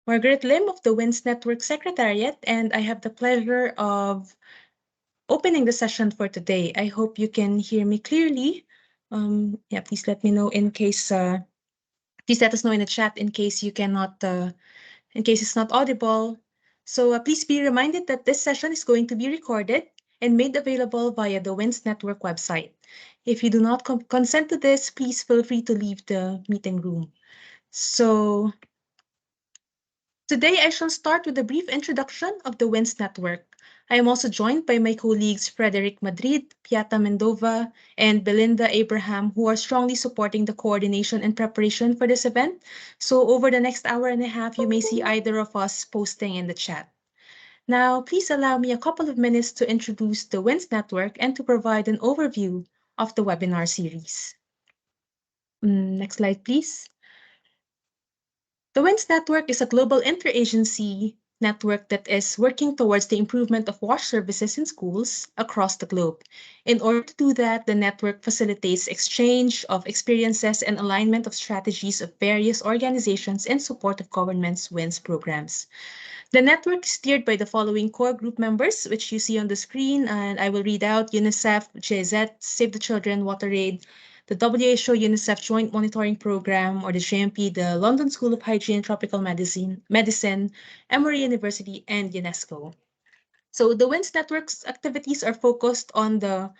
Margaret Lim of the WinS Network Secretariat, and I have the pleasure of opening the session for today. I hope you can hear me clearly. Please let me know please let us know in the chat in case in case it's not audible. So please be reminded that this session is going to be recorded and made available via the WinS Network website. If you do not consent to this, please feel free to leave the meeting room. So today, I shall start with a brief introduction of the WinS Network. I am also joined by my colleagues Frederic Madrid, Piata Mendova, and Belinda Abraham, who are strongly supporting the coordination and preparation for this event. So over the next hour and a half, you may see either of us posting in the chat. Now, please allow me a couple of minutes to introduce the WinS Network and to provide an overview of the webinar series. Next slide, please. The WinS Network is a global interagency network that is working towards the improvement of WASH services in schools across the globe. In order to do that, the network facilitates exchange of experiences and alignment of strategies of various organizations in support of government's WinS programs. The network is steered by the following core group members, which you see on the screen, and I will read out: UNICEF, GIZ, Save the Children, WaterAid, the WHO UNICEF Joint Monitoring Program, or the JMP, the London School of Hygiene and Tropical Medicine, Emory University, and UNESCO. So the WinS Network's activities are focused on the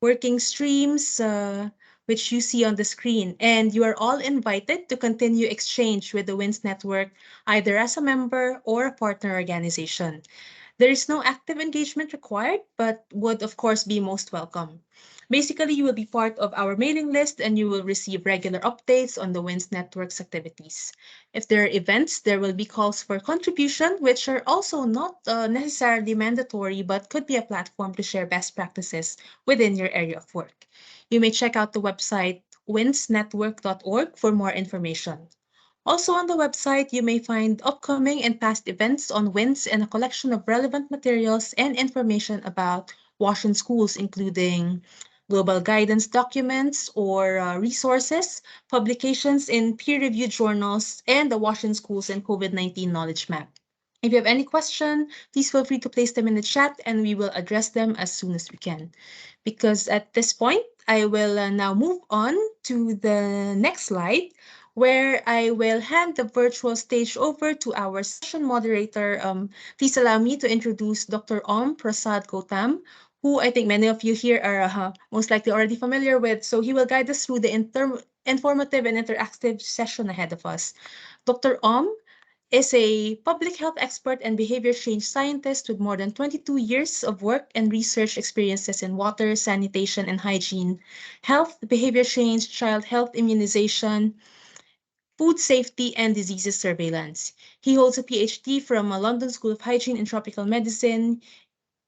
working streams, which you see on the screen. And you are all invited to continue exchange with the WinS Network, either as a member or a partner organization. There is no active engagement required, but would of course be most welcome. Basically, you will be part of our mailing list and you will receive regular updates on the WinS Network's activities. If there are events, there will be calls for contribution, which are also not necessarily mandatory, but could be a platform to share best practices within your area of work. You may check out the website winsnetwork.org for more information. Also on the website, you may find upcoming and past events on WinS and a collection of relevant materials and information about WASH in schools, including global guidance documents or resources, publications in peer-reviewed journals, and the WASH in schools and COVID-19 knowledge map. If you have any question, please feel free to place them in the chat and we will address them as soon as we can. Because at this point, I will now move on to the next slide, where I will hand the virtual stage over to our session moderator. Please allow me to introduce Dr. Om Prasad Gautam, who I think many of you here are most likely already familiar with. So he will guide us through the informative and interactive session ahead of us. Dr. Om is a public health expert and behavior change scientist with more than 22 years of work and research experiences in water, sanitation, and hygiene, health, behavior change, child health immunization, food safety, and diseases surveillance. He holds a PhD from a London School of Hygiene and Tropical Medicine,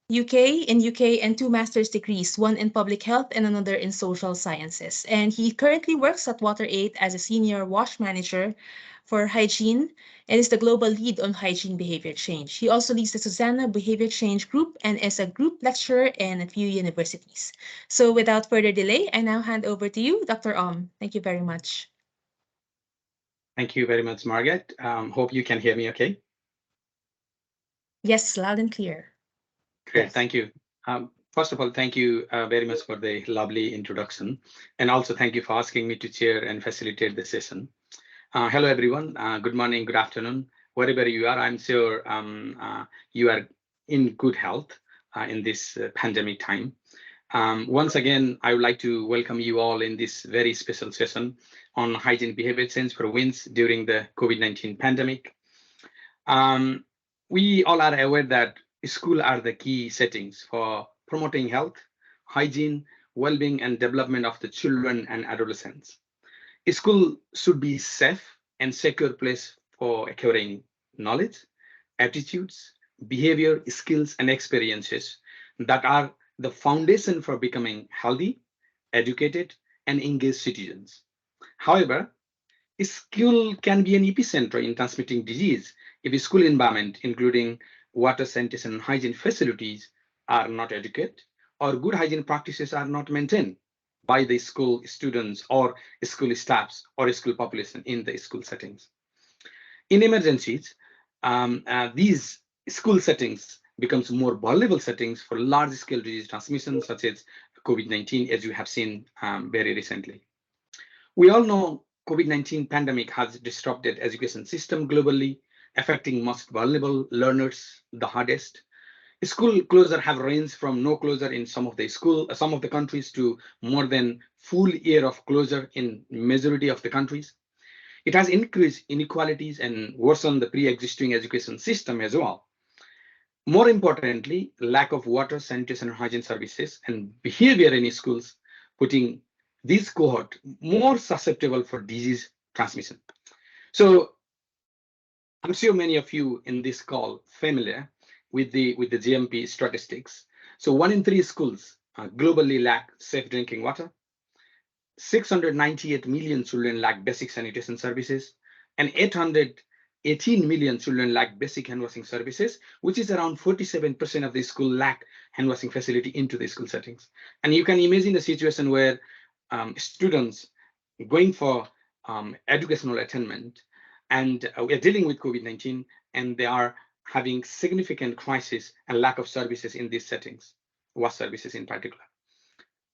UK, and 2 master's degrees, one in public health and another in social sciences. And he currently works at WaterAid as a senior WASH manager for Hygiene and is the global lead on hygiene behavior change. He also leads the Susanna Behavior Change Group and is a group lecturer in a few universities. So without further delay, I now hand over to you, Dr. Om. Thank you very much. Thank you very much, Margaret. Hope you can hear me okay. Yes, loud and clear. Great, thank you. First of all, thank you very much for the lovely introduction. And also thank you for asking me to chair and facilitate the session. Hello, everyone. Good morning, good afternoon. Wherever you are, I'm sure you are in good health in this pandemic time. Once again, I would like to welcome you all in this very special session on hygiene behavior change for WinS during the COVID-19 pandemic. We all are aware that schools are the key settings for promoting health, hygiene, well-being, and development of the children and adolescents. School should be safe and secure place for acquiring knowledge, attitudes, behavior, skills, and experiences that are the foundation for becoming healthy, educated, and engaged citizens. However, school can be an epicenter in transmitting disease if a school environment, including water, sanitation, and hygiene facilities, are not adequate, or good hygiene practices are not maintained by the school students or school staffs or school population in the school settings. In emergencies, these school settings becomes more vulnerable settings for large-scale disease transmission, such as COVID-19, as you have seen very recently. We all know COVID-19 pandemic has disrupted education system globally, affecting most vulnerable learners the hardest. School closure have ranged from no closure in some of the countries to more than full year of closure in majority of the countries. It has increased inequalities and worsened the pre-existing education system as well. More importantly, lack of water, sanitation, and hygiene services and behavior in schools, putting this cohort more susceptible for disease transmission. So I'm sure many of you in this call familiar with the GMP statistics. So 1 in 3 schools globally lack safe drinking water. 698 million children lack basic sanitation services, and 818 million children lack basic hand washing services, which is around 47% of the school lack hand washing facility into the school settings. And you can imagine the situation where students going for educational attainment, and we are dealing with COVID-19, and they are having significant crisis and lack of services in these settings, wash services in particular.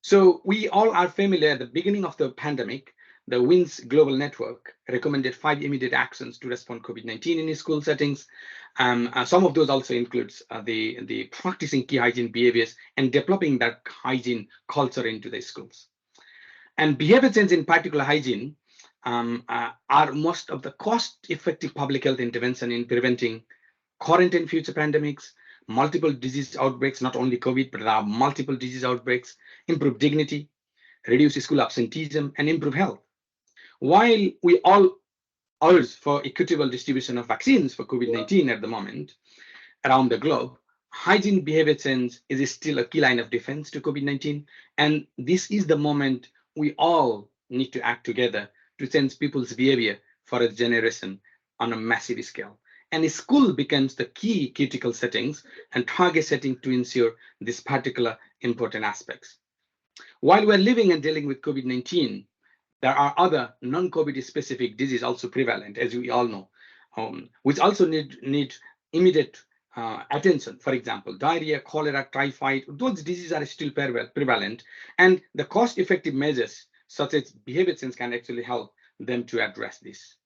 So we all are familiar at the beginning of the pandemic, the WinS global network recommended 5 immediate actions to respond COVID-19 in school settings. Some of those also includes the practicing key hygiene behaviors and developing that hygiene culture into the schools. And behavior change, in particular hygiene, are most of the cost-effective public health intervention in preventing current and future pandemics, multiple disease outbreaks, not only COVID, but there are multiple disease outbreaks, improve dignity, reduce school absenteeism, and improve health. While we all urge for equitable distribution of vaccines for COVID-19 at the moment around the globe, hygiene behavior change is still a key line of defense to COVID-19. And this is the moment we all need to act together to change people's behavior for a generation on a massive scale. And school becomes the key critical settings and target setting to ensure these particular important aspects. While we're living and dealing with COVID-19, there are other non-COVID specific diseases also prevalent, as we all know, which also need immediate attention. For example, diarrhea, cholera, typhoid, those diseases are still prevalent, and the cost-effective measures such as behavior change can actually help them to address this.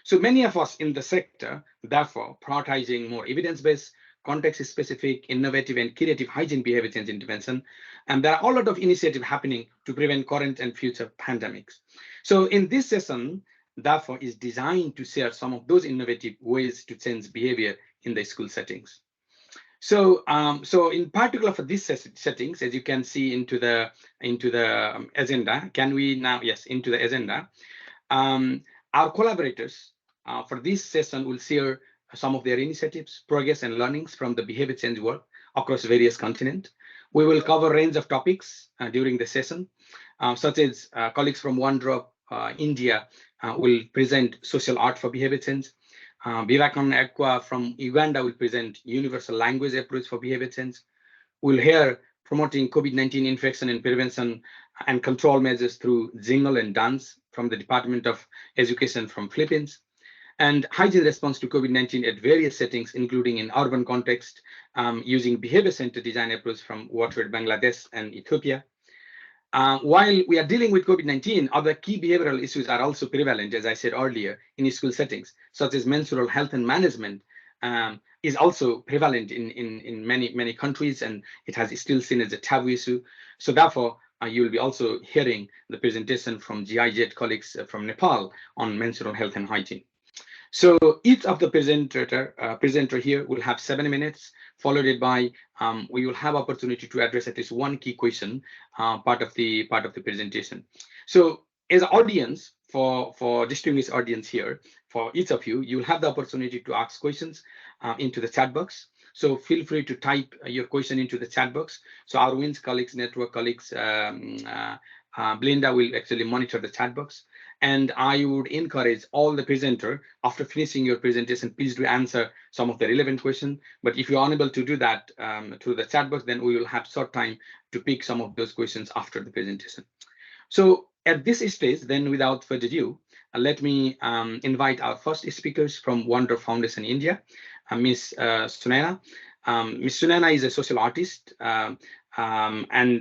So many of us in the sector, therefore, prioritizing more evidence-based, context-specific, innovative, and creative hygiene behavior change intervention. And there are a lot of initiatives happening to prevent current and future pandemics. So in this session, therefore, is designed to share some of those innovative ways to change behavior in the school settings. So, so in particular for these settings, as you can see into the agenda, can we now, yes, into the agenda. Our collaborators for this session will share some of their initiatives, progress, and learnings from the behavior change work across various continents. We will cover a range of topics during the session, such as colleagues from One Drop India will present social art for behavior change. Vivakan Ekwa from Uganda will present universal language approach for behavior change. We'll hear promoting COVID-19 infection and prevention and control measures through jingle and dance from the Department of Education from Philippines, and hygiene response to COVID-19 at various settings, including in urban context, using behavior-centered design approach from WaterAid Bangladesh and Ethiopia. While we are dealing with COVID-19, other key behavioral issues are also prevalent, as I said earlier, in school settings, such as menstrual health and management is also prevalent in many countries, and it has still seen as a taboo issue. So therefore, you will be also hearing the presentation from GIZ colleagues from Nepal on menstrual health and hygiene. So each of the presenter here will have 7 minutes, followed by we will have opportunity to address at least one key question part of the presentation. So as an audience, for distinguished audience here, for each of you, you'll have the opportunity to ask questions into the chat box. So feel free to type your question into the chat box. So our WinS colleagues, network colleagues, Belinda will actually monitor the chat box. And I would encourage all the presenter, after finishing your presentation, please do answer some of the relevant questions. But if you're unable to do that through the chat box, then we will have short time to pick some of those questions after the presentation. So at this stage, then without further ado, Let me invite our first speakers from Wonder Foundation India, Miss Sunaina. Miss Sunaina is a social artist and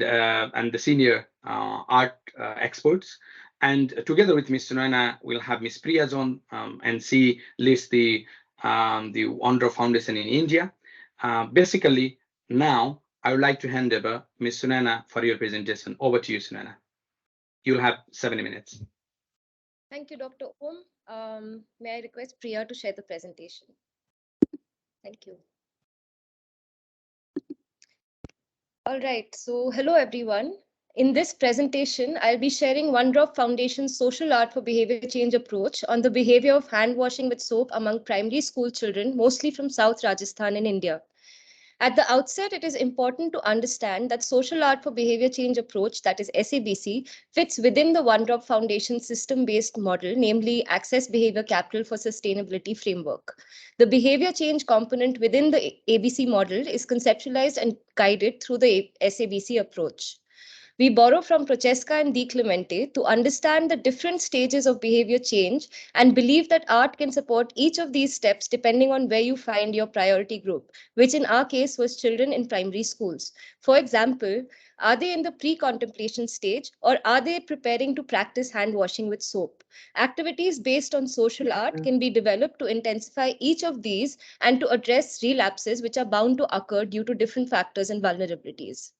the senior art experts. And together with Miss Sunaina, we'll have Miss Priya Zon, and she leads the Wonder Foundation in India. Basically, now I would like to hand over Miss Sunaina for your presentation. Over to you, Sunaina. You'll have 7 minutes. Thank you, Dr. Om. May I request Priya to share the presentation? Thank you. All right, so hello everyone. In this presentation, I'll be sharing One Drop Foundation's social art for behavior change approach on the behavior of hand washing with soap among primary school children, mostly from South Rajasthan in India. At the outset, it is important to understand that social art for behavior change approach, that is SABC, fits within the One Drop Foundation system-based model, namely Access Behavior Capital for Sustainability framework. The behavior change component within the ABC model is conceptualized and guided through the SABC approach. We borrow from Prochaska and Di Clemente to understand the different stages of behavior change and believe that art can support each of these steps depending on where you find your priority group, which in our case was children in primary schools. For example, are they in the pre-contemplation stage or are they preparing to practice hand washing with soap? Activities based on social art can be developed to intensify each of these and to address relapses which are bound to occur due to different factors and vulnerabilities.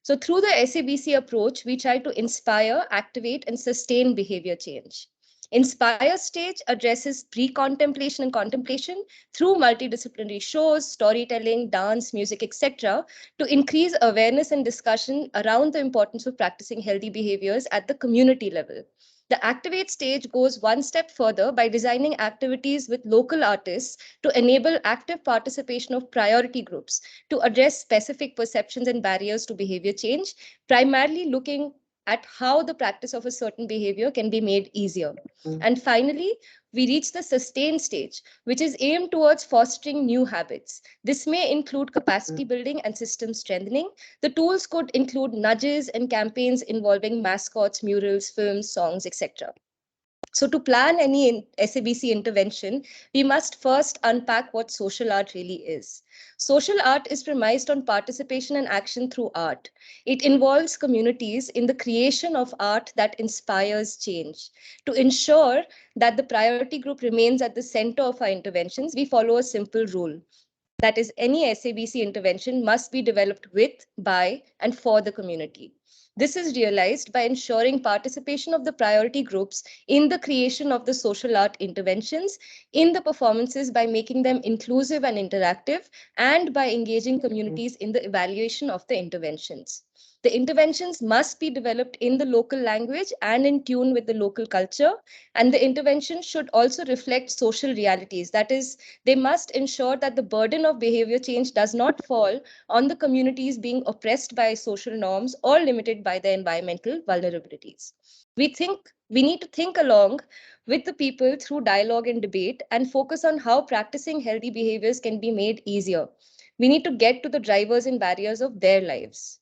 So through the SABC approach, we try to inspire, activate, and sustain behavior change. Inspire stage addresses pre-contemplation and contemplation through multidisciplinary shows, storytelling, dance, music, etc., to increase awareness and discussion around the importance of practicing healthy behaviors at the community level. The activate stage goes one step further by designing activities with local artists to enable active participation of priority groups to address specific perceptions and barriers to behavior change, primarily looking at how the practice of a certain behavior can be made easier. And finally, we reach the sustain stage, which is aimed towards fostering new habits. This may include capacity building and system strengthening. The tools could include nudges and campaigns involving mascots, murals, films, songs, etc. So to plan any SABC intervention, we must first unpack what social art really is. Social art is premised on participation and action through art. It involves communities in the creation of art that inspires change. To ensure that the priority group remains at the center of our interventions, we follow a simple rule. That is, any SABC intervention must be developed with, by, and for the community. This is realized by ensuring participation of the priority groups in the creation of the social art interventions, in the performances by making them inclusive and interactive, and by engaging communities in the evaluation of the interventions. The interventions must be developed in the local language and in tune with the local culture, and the intervention should also reflect social realities. That is, they must ensure that the burden of behavior change does not fall on the communities being oppressed by social norms or limited by their environmental vulnerabilities. We need to think along with the people through dialogue and debate and focus on how practicing healthy behaviors can be made easier. We need to get to the drivers and barriers of their lives.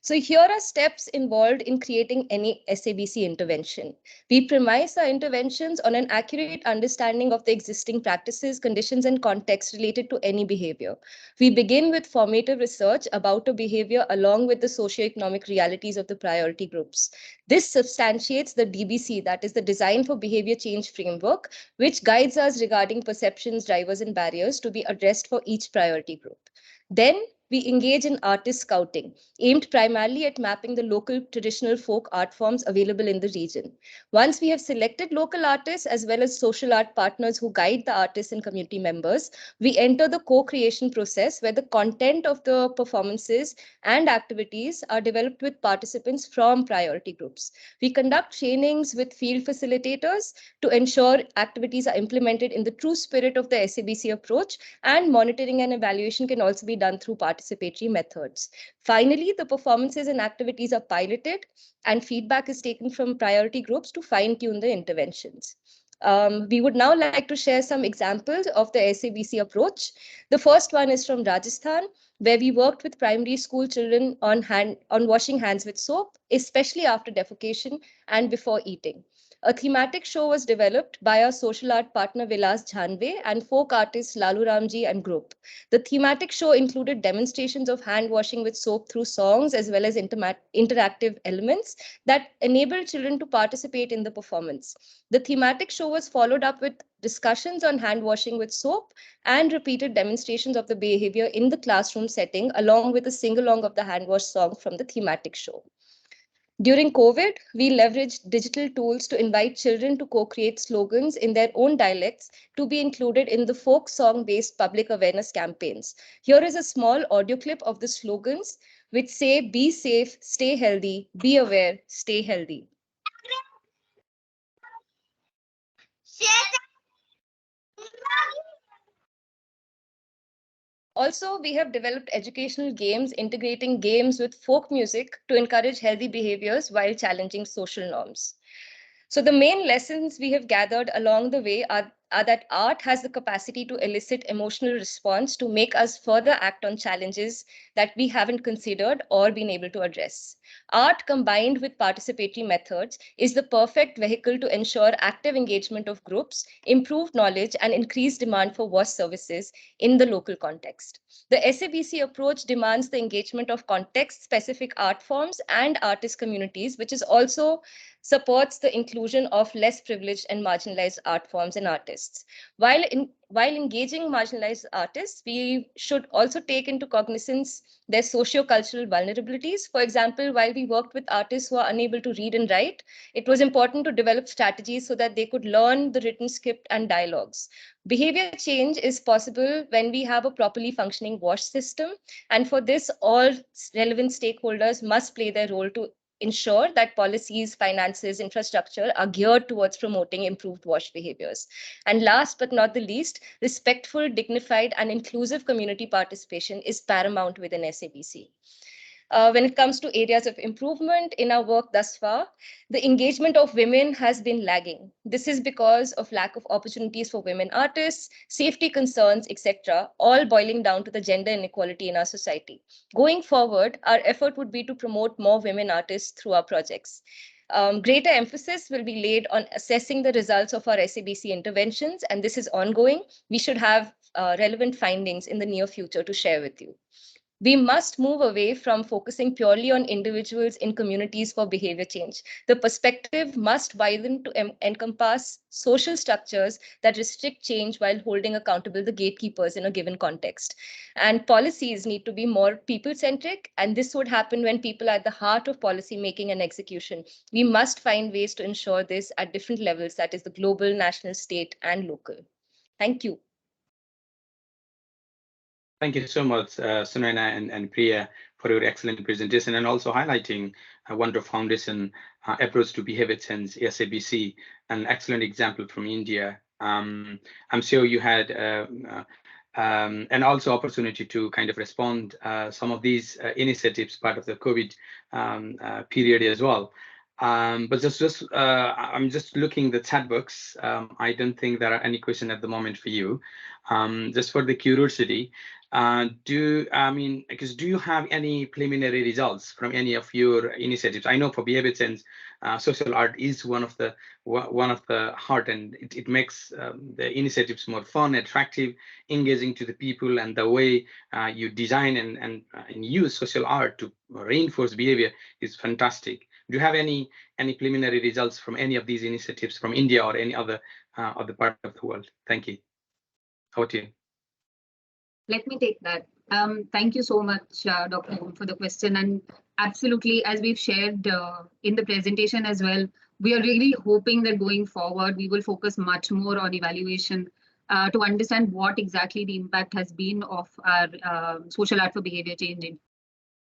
So here are steps involved in creating any SABC intervention. We premise our interventions on an accurate understanding of the existing practices, conditions, and context related to any behavior. We begin with formative research about a behavior along with the socioeconomic realities of the priority groups. This substantiates the DBC, that is the Design for Behavior Change framework, which guides us regarding perceptions, drivers, and barriers to be addressed for each priority group. Then we engage in artist scouting, aimed primarily at mapping the local traditional folk art forms available in the region. Once we have selected local artists as well as social art partners who guide the artists and community members, we enter the co-creation process where the content of the performances and activities are developed with participants from priority groups. We conduct trainings with field facilitators to ensure activities are implemented in the true spirit of the SABC approach, and monitoring and evaluation can also be done through participatory methods. Finally, the performances and activities are piloted and feedback is taken from priority groups to fine-tune the interventions. We would now like to share some examples of the SABC approach. The first one is from Rajasthan, where we worked with primary school children on washing hands with soap, especially after defecation and before eating. A thematic show was developed by our social art partner Vilas Jhanve and folk artist Lalu Ramji and group. The thematic show included demonstrations of hand washing with soap through songs as well as interactive elements that enabled children to participate in the performance. The thematic show was followed up with discussions on hand washing with soap and repeated demonstrations of the behavior in the classroom setting, along with a sing-along of the hand wash song from the thematic show. During COVID, we leveraged digital tools to invite children to co-create slogans in their own dialects to be included in the folk song-based public awareness campaigns. Here is a small audio clip of the slogans which say, "Be safe, stay healthy, be aware, stay healthy." Also, we have developed educational games integrating games with folk music to encourage healthy behaviors while challenging social norms. So the main lessons we have gathered along the way are that art has the capacity to elicit emotional response to make us further act on challenges that we haven't considered or been able to address. Art combined with participatory methods is the perfect vehicle to ensure active engagement of groups, improved knowledge, and increased demand for WAS services in the local context. The SABC approach demands the engagement of context-specific art forms and artist communities, which is also supports the inclusion of less privileged and marginalized art forms and artists. While engaging marginalized artists, we should also take into cognizance their socio-cultural vulnerabilities. For example, while we worked with artists who are unable to read and write, it was important to develop strategies so that they could learn the written script and dialogues. Behavior change is possible when we have a properly functioning WASH system. And for this, all relevant stakeholders must play their role to ensure that policies, finances, infrastructure are geared towards promoting improved WASH behaviors. And last but not the least, respectful, dignified, and inclusive community participation is paramount within SABC. When it comes to areas of improvement in our work thus far, the engagement of women has been lagging. This is because of lack of opportunities for women artists, safety concerns, etc., all boiling down to the gender inequality in our society. Going forward, our effort would be to promote more women artists through our projects. Greater emphasis will be laid on assessing the results of our SABC interventions, and this is ongoing. We should have relevant findings in the near future to share with you. We must move away from focusing purely on individuals in communities for behavior change. The perspective must widen to encompass social structures that restrict change while holding accountable the gatekeepers in a given context. And policies need to be more people-centric, and this would happen when people are at the heart of policy making and execution. We must find ways to ensure this at different levels, that is the global, national, state, and local. Thank you. Thank you so much, Sunaina and Priya, for your excellent presentation and also highlighting Wonder Foundation approach to behavior change, SABC, an excellent example from India. I'm sure you had and also opportunity to kind of respond some of these initiatives part of the COVID period as well. But I'm just looking the chat box. I don't think there are any questions at the moment for you. Just for the curiosity, do you have any preliminary results from any of your initiatives? I know for behavior change, social art is one of the heart, and it makes the initiatives more fun, attractive, engaging to the people, and the way you design and use social art to reinforce behavior is fantastic. Do you have any preliminary results from any of these initiatives from India or any other part of the world? Thank you. Over to you. Let me take that. Thank you so much, Dr. Om, for the question. And absolutely, as we've shared in the presentation as well, we are really hoping that going forward, we will focus much more on evaluation to understand what exactly the impact has been of our social art for behavior change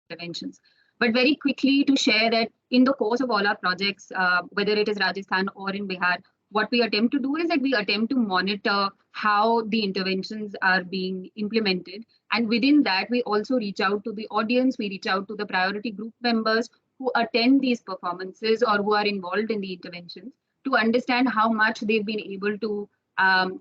interventions. But very quickly to share that in the course of all our projects, whether it is Rajasthan or in Bihar, what we attempt to do is that we attempt to monitor how the interventions are being implemented. And within that, we also reach out to the audience, we reach out to the priority group members who attend these performances or who are involved in the interventions to understand how much they've been able to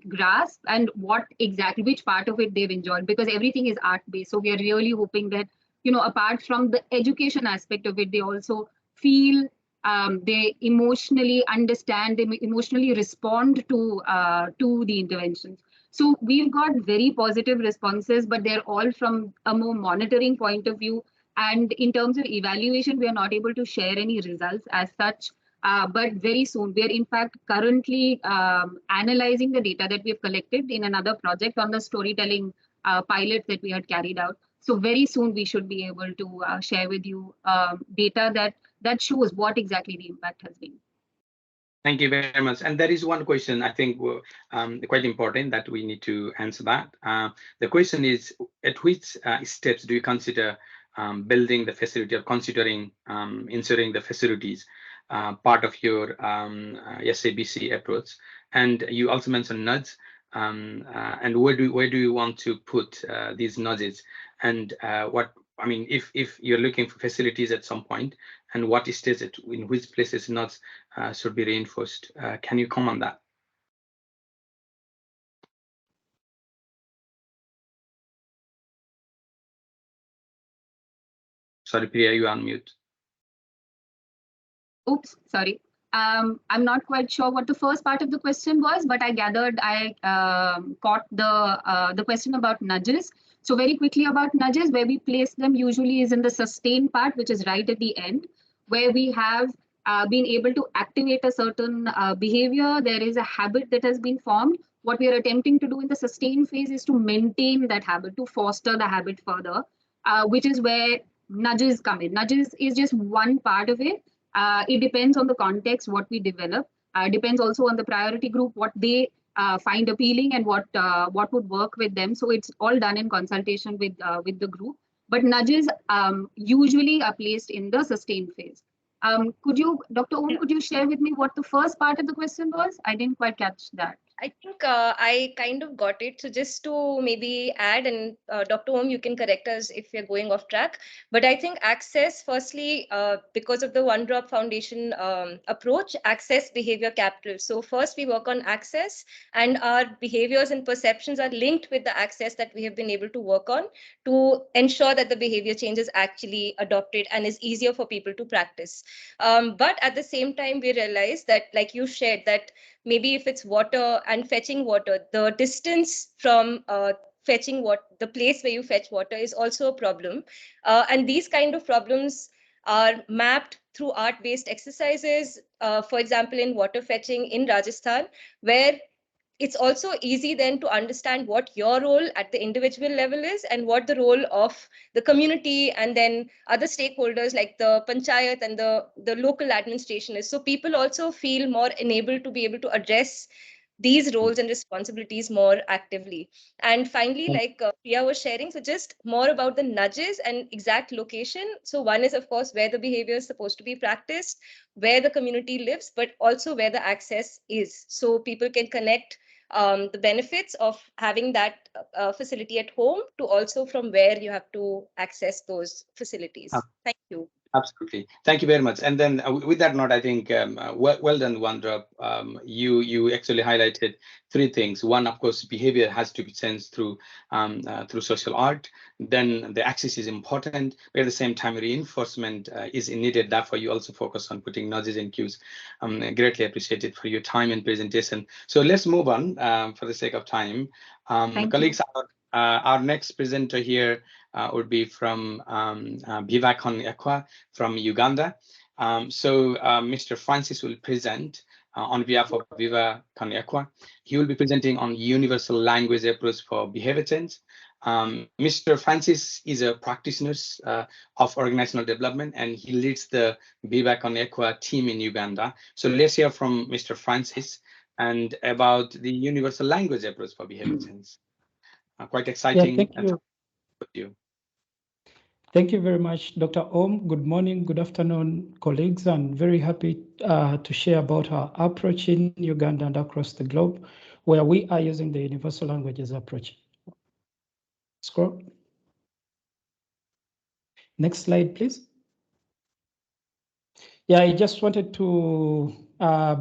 grasp and what exactly, which part of it they've enjoyed, because everything is art-based. So we are really hoping that, apart from the education aspect of it, they also feel they emotionally understand, they emotionally respond to the interventions. So we've got very positive responses, but they're all from a more monitoring point of view. And in terms of evaluation, we are not able to share any results as such. But very soon, we are in fact currently analyzing the data that we've collected in another project on the storytelling pilot that we had carried out. So very soon, we should be able to share with you data that shows what exactly the impact has been. Thank you very much. And there is one question I think quite important that we need to answer that. The question is, at which steps do you consider building the facility or considering inserting the facilities part of your SABC approach? And you also mentioned nudge. And where do you want to put these nudges? And what I mean, if you're looking for facilities at some point, and what stage in which places nudge should be reinforced? Can you comment on that? Sorry, Priya, you are on mute. Oops, sorry. I'm not quite sure what the first part of the question was, but I gathered I caught the question about nudges. So very quickly about nudges, where we place them usually is in the sustain part, which is right at the end, where we have been able to activate a certain behavior. There is a habit that has been formed. What we are attempting to do in the sustain phase is to maintain that habit, to foster the habit further, which is where nudges come in. Nudges is just one part of it. It depends on the context, what we develop. Depends also on the priority group, what they find appealing and what would work with them. So it's all done in consultation with the group. But nudges usually are placed in the sustain phase. Could you, Dr. Om, could you share with me what the first part of the question was? I didn't quite catch that. I think I kind of got it. So just to maybe add, and Dr. Om, you can correct us if we're going off track. But I think access, firstly, because of the One Drop Foundation approach, access behavior capital. So first we work on access, and our behaviors and perceptions are linked with the access that we have been able to work on to ensure that the behavior change is actually adopted and is easier for people to practice. But at the same time, we realize that, like you shared, that maybe if it's water and fetching water, the distance from fetching what the place where you fetch water is also a problem. And these kind of problems are mapped through art-based exercises, for example, in water fetching in Rajasthan, where it's also easy then to understand what your role at the individual level is and what the role of the community and then other stakeholders like the panchayat and the local administration is. So people also feel more enabled to be able to address these roles and responsibilities more actively. And finally, like Priya was sharing, so just more about the nudges and exact location. So one is, of course, where the behavior is supposed to be practiced, where the community lives, but also where the access is. So people can connect the benefits of having that facility at home to also from where you have to access those facilities. Thank you. Absolutely. Thank you very much. And then with that note, I think well done, OneDrop. You actually highlighted three things. One, of course, behavior has to be changed through social art. Then the access is important, but at the same time, reinforcement is needed. Therefore, you also focus on putting nudges and cues. Greatly appreciated for your time and presentation. So let's move on for the sake of time. Colleagues, our next presenter here would be from Behaviour Ekwa from Uganda. So Mr. Francis will present on behalf of Behaviour Ekwa. He will be presenting on universal language approach for behavior change. Mr. Francis is a practitioner of organizational development, and he leads the Behaviour Ekwa team in Uganda. So let's hear from Mr. Francis and about the universal language approach for behavior change. Quite exciting. Yeah, thank you. Thank you very much, Dr. Om. Good morning, good afternoon, colleagues. I'm very happy to share about our approach in Uganda and across the globe, where we are using the universal languages approach. Scroll. Next slide, please. Yeah, I just wanted to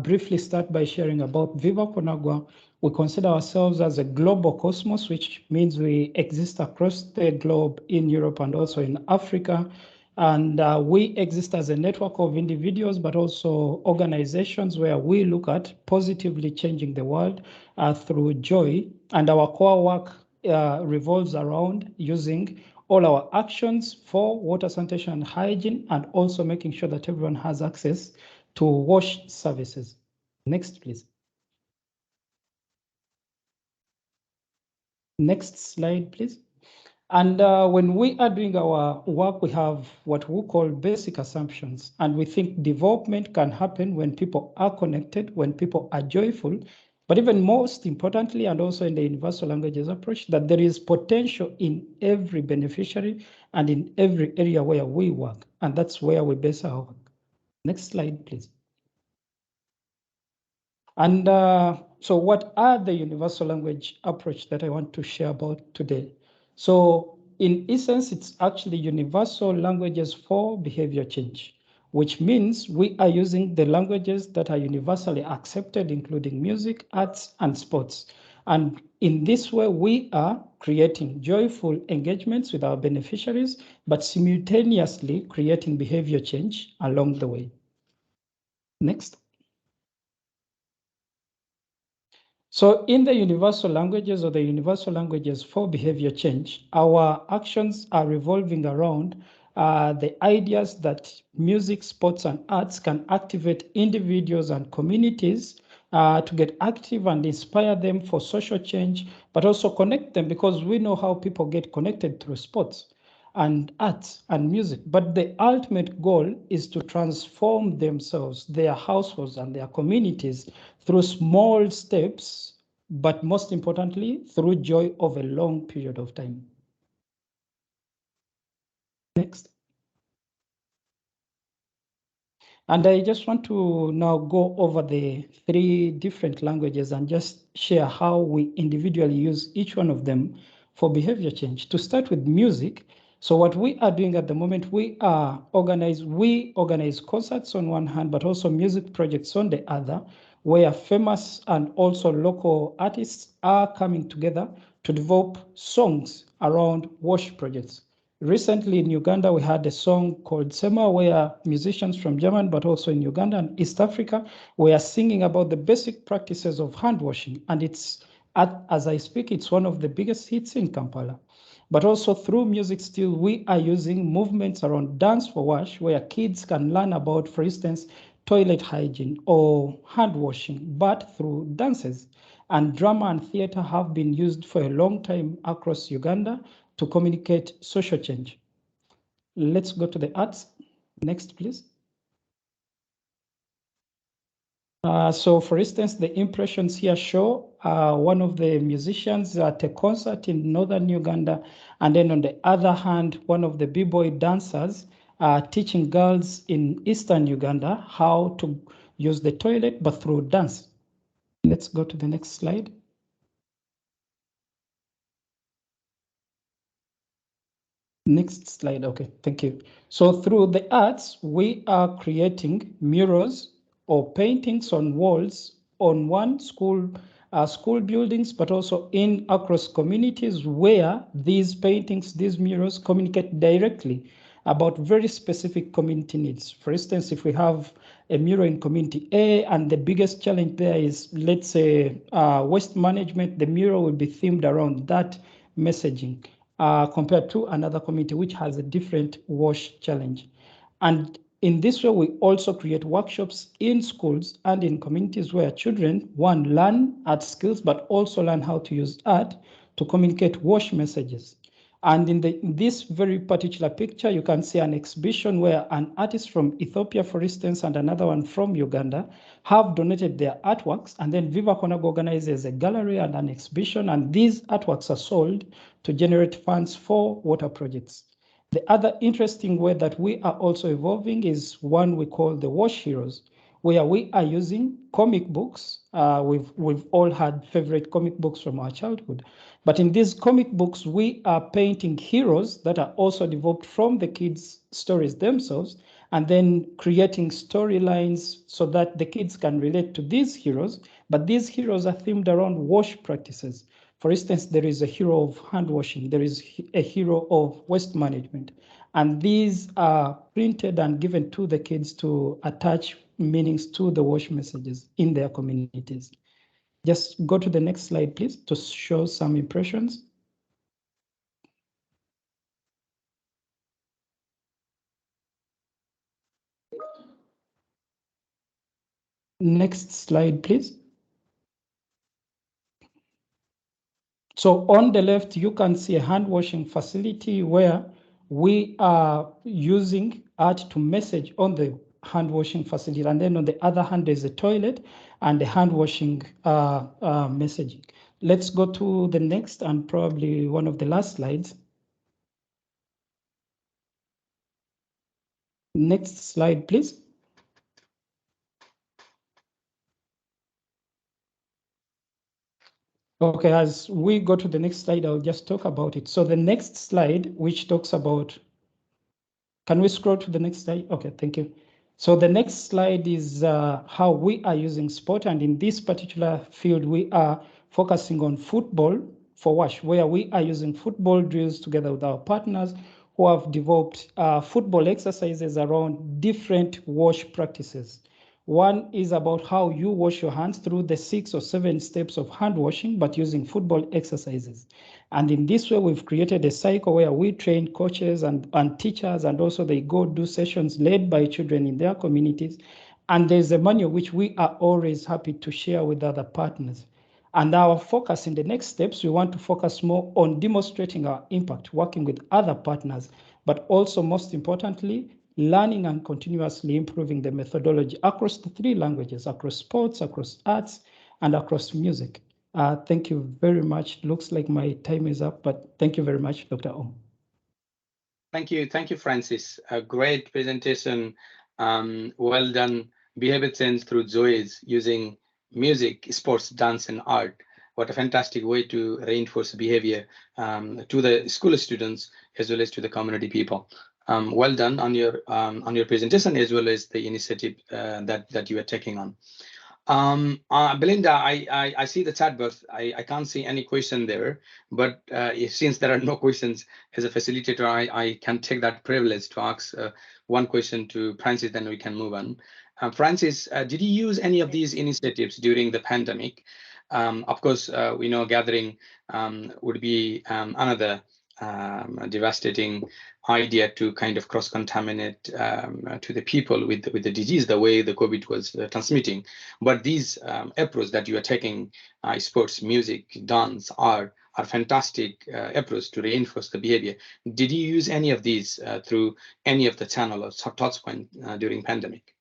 briefly start by sharing about Viva Conagua. We consider ourselves as a global cosmos, which means we exist across the globe in Europe and also in Africa. And we exist as a network of individuals, but also organizations where we look at positively changing the world through joy. And our core work revolves around using all our actions for water, sanitation, and hygiene, and also making sure that everyone has access to wash services. Next, please. Next slide, please. And when we are doing our work, we have what we call basic assumptions. And we think development can happen when people are connected, when people are joyful, but even most importantly, and also in the universal languages approach, that there is potential in every beneficiary and in every area where we work. And that's where we base our work. Next slide, please. And so what are the universal language approach that I want to share about today? So in essence, it's actually universal languages for behavior change, which means we are using the languages that are universally accepted, including music, arts, and sports. And in this way, we are creating joyful engagements with our beneficiaries, but simultaneously creating behavior change along the way. Next. So in the universal languages or the universal languages for behavior change, our actions are revolving around the ideas that music, sports, and arts can activate individuals and communities to get active and inspire them for social change, but also connect them, because we know how people get connected through sports and arts and music. But the ultimate goal is to transform themselves, their households, and their communities through small steps, but most importantly, through joy of a long period of time. Next. And I just want to now go over the 3 different languages and just share how we individually use each one of them for behavior change. To start with music, so what we are doing at the moment, we organize concerts on one hand, but also music projects on the other, where famous and also local artists are coming together to develop songs around wash projects. Recently in Uganda, we had a song called Sema, where musicians from Germany, but also in Uganda and East Africa, were singing about the basic practices of hand washing. And it's, as I speak, it's one of the biggest hits in Kampala. But also through music still, we are using movements around Dance for Wash, where kids can learn about, for instance, toilet hygiene or hand washing, but through dances. And drama and theater have been used for a long time across Uganda to communicate social change. Let's go to the arts. Next, please. So for instance, the impressions here show one of the musicians at a concert in northern Uganda, and then on the other hand, one of the b-boy dancers teaching girls in eastern Uganda how to use the toilet, but through dance. Let's go to the next slide. Next slide. Okay, thank you. So through the arts, we are creating murals or paintings on walls on one school buildings, but also in across communities where these paintings, these murals communicate directly about very specific community needs. For instance, if we have a mural in community A and the biggest challenge there is, let's say, waste management, the mural will be themed around that messaging. Compared to another community which has a different wash challenge. And in this way, we also create workshops in schools and in communities where children, one, learn art skills, but also learn how to use art to communicate wash messages. And in this very particular picture, you can see an exhibition where an artist from Ethiopia, for instance, and another one from Uganda have donated their artworks, and then Viva Konago organizes a gallery and an exhibition, and these artworks are sold to generate funds for water projects. The other interesting way that we are also evolving is one we call the Wash Heroes, where we are using comic books. We've all had favorite comic books from our childhood. But in these comic books, we are painting heroes that are also developed from the kids' stories themselves, and then creating storylines so that the kids can relate to these heroes, But these heroes are themed around wash practices. For instance, there is a hero of hand washing, there is a hero of waste management. And these are printed and given to the kids to attach meanings to the wash messages in their communities. Just go to the next slide, please, to show some impressions. Next slide, please. So on the left, you can see a hand washing facility where we are using art to message on the hand washing facility. And then on the other hand, there's a toilet and the hand washing messaging. Let's go to the next and probably one of the last slides. Next slide, please. Okay, as we go to the next slide, I'll just talk about it. So the next slide, which talks about, can we scroll to the next slide? Okay, thank you. So the next slide is how we are using sport. And in this particular field, we are focusing on football for WASH, where we are using football drills together with our partners who have developed football exercises around different WASH practices. One is about how you wash your hands through the 6 or 7 steps of hand washing, but using football exercises. And in this way, we've created a cycle where we train coaches and teachers, and also they go do sessions led by children in their communities. And there's a manual which we are always happy to share with other partners. And our focus in the next steps, we want to focus more on demonstrating our impact, working with other partners, but also most importantly, learning and continuously improving the methodology across the 3 languages, across sports, across arts, and across music. Thank you very much. Looks like my time is up, but thank you very much, Dr. Om. Thank you, Francis. A great presentation. Well done. Behavior change through joys using music, sports, dance, and art. What a fantastic way to reinforce behavior to the school students as well as to the community people. Well done on your presentation as well as the initiative that you are taking on. Belinda, I see the chat box. I can't see any question there, but since there are no questions, as a facilitator, I can take that privilege to ask one question to Francis, then we can move on. Francis, did you use any of these initiatives during the pandemic? Of course, we know gathering would be another devastating idea to kind of cross-contaminate to the people with the disease, the way the COVID was transmitting. But these approach that you are taking, sports, music, dance, art, are fantastic approach to reinforce the behavior. Did you use any of these through any of the channel or touch point during pandemic?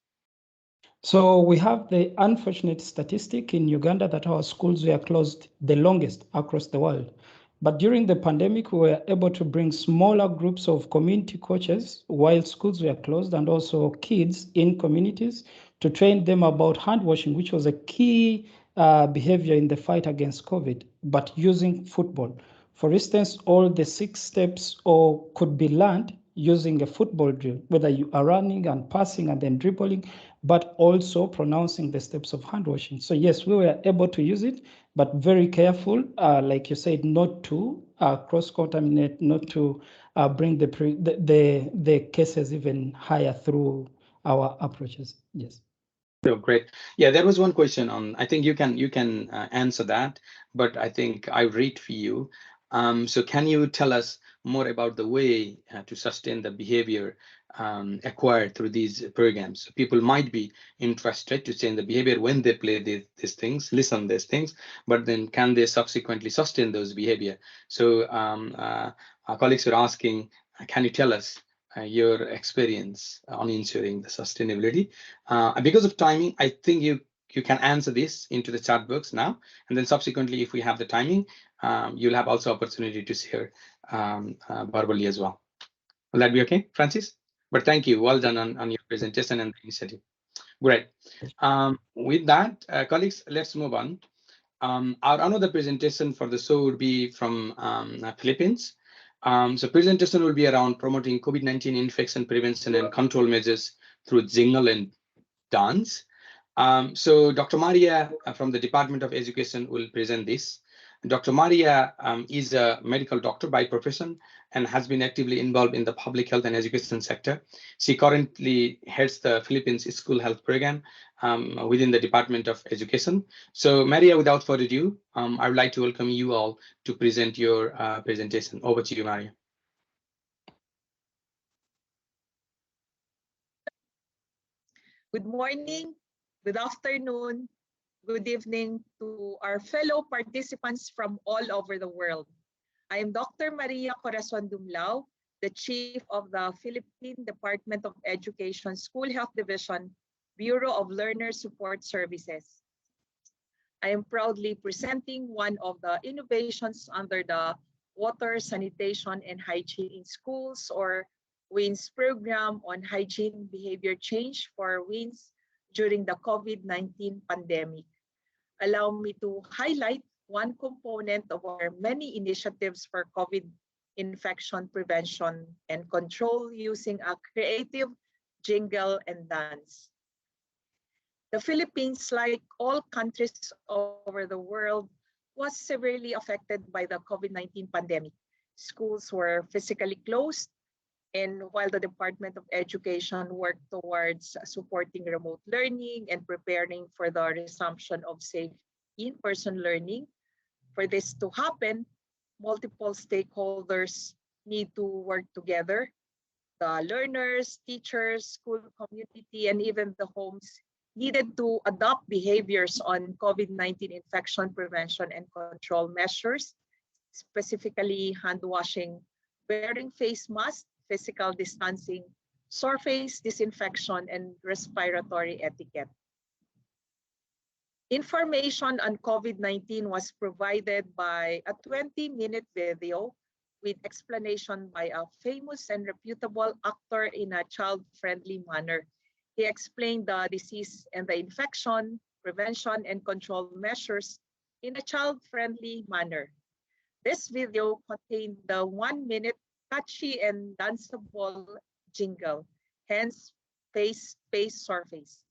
So we have the unfortunate statistic in Uganda that our schools were closed the longest across the world. But during the pandemic, we were able to bring smaller groups of community coaches while schools were closed, and also kids in communities to train them about hand washing, which was a key behavior in the fight against COVID, but using football. For instance, all the 6 steps could be learned using a football drill, whether you are running and passing and then dribbling, but also pronouncing the steps of hand washing. So yes, we were able to use it, but very careful, like you said, not to cross-contaminate, not to bring the cases even higher through our approaches. Yes. Oh, great. Yeah, there was one question on, I think you can answer that, but I think I read for you. So can you tell us more about the way to sustain the behavior acquired through these programs? So people might be interested to change the behavior when they play these things, listen these things, but then can they subsequently sustain those behavior? So our colleagues are asking, can you tell us your experience on ensuring the sustainability? Because of timing, I think you can answer this into the chat box now, and then subsequently, if we have the timing, you'll have also opportunity to share verbally as well. Will that be okay, Francis? But thank you. Well done on your presentation and the initiative. Great. With that, colleagues, let's move on. Our another presentation for the show would be from Philippines. So presentation will be around promoting COVID-19 infection prevention and control measures through jingle and dance. So Dr. Maria from the Department of Education will present this. Dr. Maria is a medical doctor by profession and has been actively involved in the public health and education sector. She currently heads the Philippines School Health Program within the Department of Education. So Maria, without further ado, I would like to welcome you all to present your presentation. Over to you, Maria. Good morning, good afternoon, good evening to our fellow participants from all over the world. I am Dr. Maria Corazon Dumlao, the Chief of the Philippine Department of Education School Health Division, Bureau of Learner Support Services. I am proudly presenting one of the innovations under the Water, Sanitation, and Hygiene in Schools, or WinS program on hygiene behavior change for WinS during the COVID-19 pandemic. Allow me to highlight one component of our many initiatives for COVID infection prevention and control using a creative jingle and dance. The Philippines, like all countries over the world, was severely affected by the COVID-19 pandemic. Schools were physically closed, and while the Department of Education worked towards supporting remote learning and preparing for the resumption of safe in-person learning, for this to happen, multiple stakeholders need to work together. The learners, teachers, school community, and even the homes needed to adopt behaviors on COVID-19 infection prevention and control measures, specifically hand washing, wearing face masks, physical distancing, surface disinfection, and respiratory etiquette. Information on COVID-19 was provided by a 20-minute video with explanation by a famous and reputable actor in a child-friendly manner. He explained the disease and the infection, prevention, and control measures in a child-friendly manner. This video contained the 1-minute catchy and danceable jingle, hence face surface.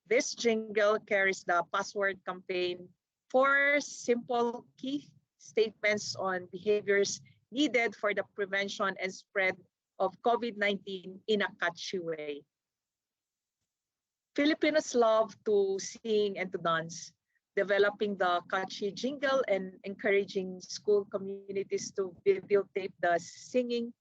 This jingle carries the password campaign, 4 simple key statements on behaviors needed for the prevention and spread of COVID-19 in a catchy way. Filipinos love to sing and to dance. Developing the catchy jingle and encouraging school communities to videotape the singing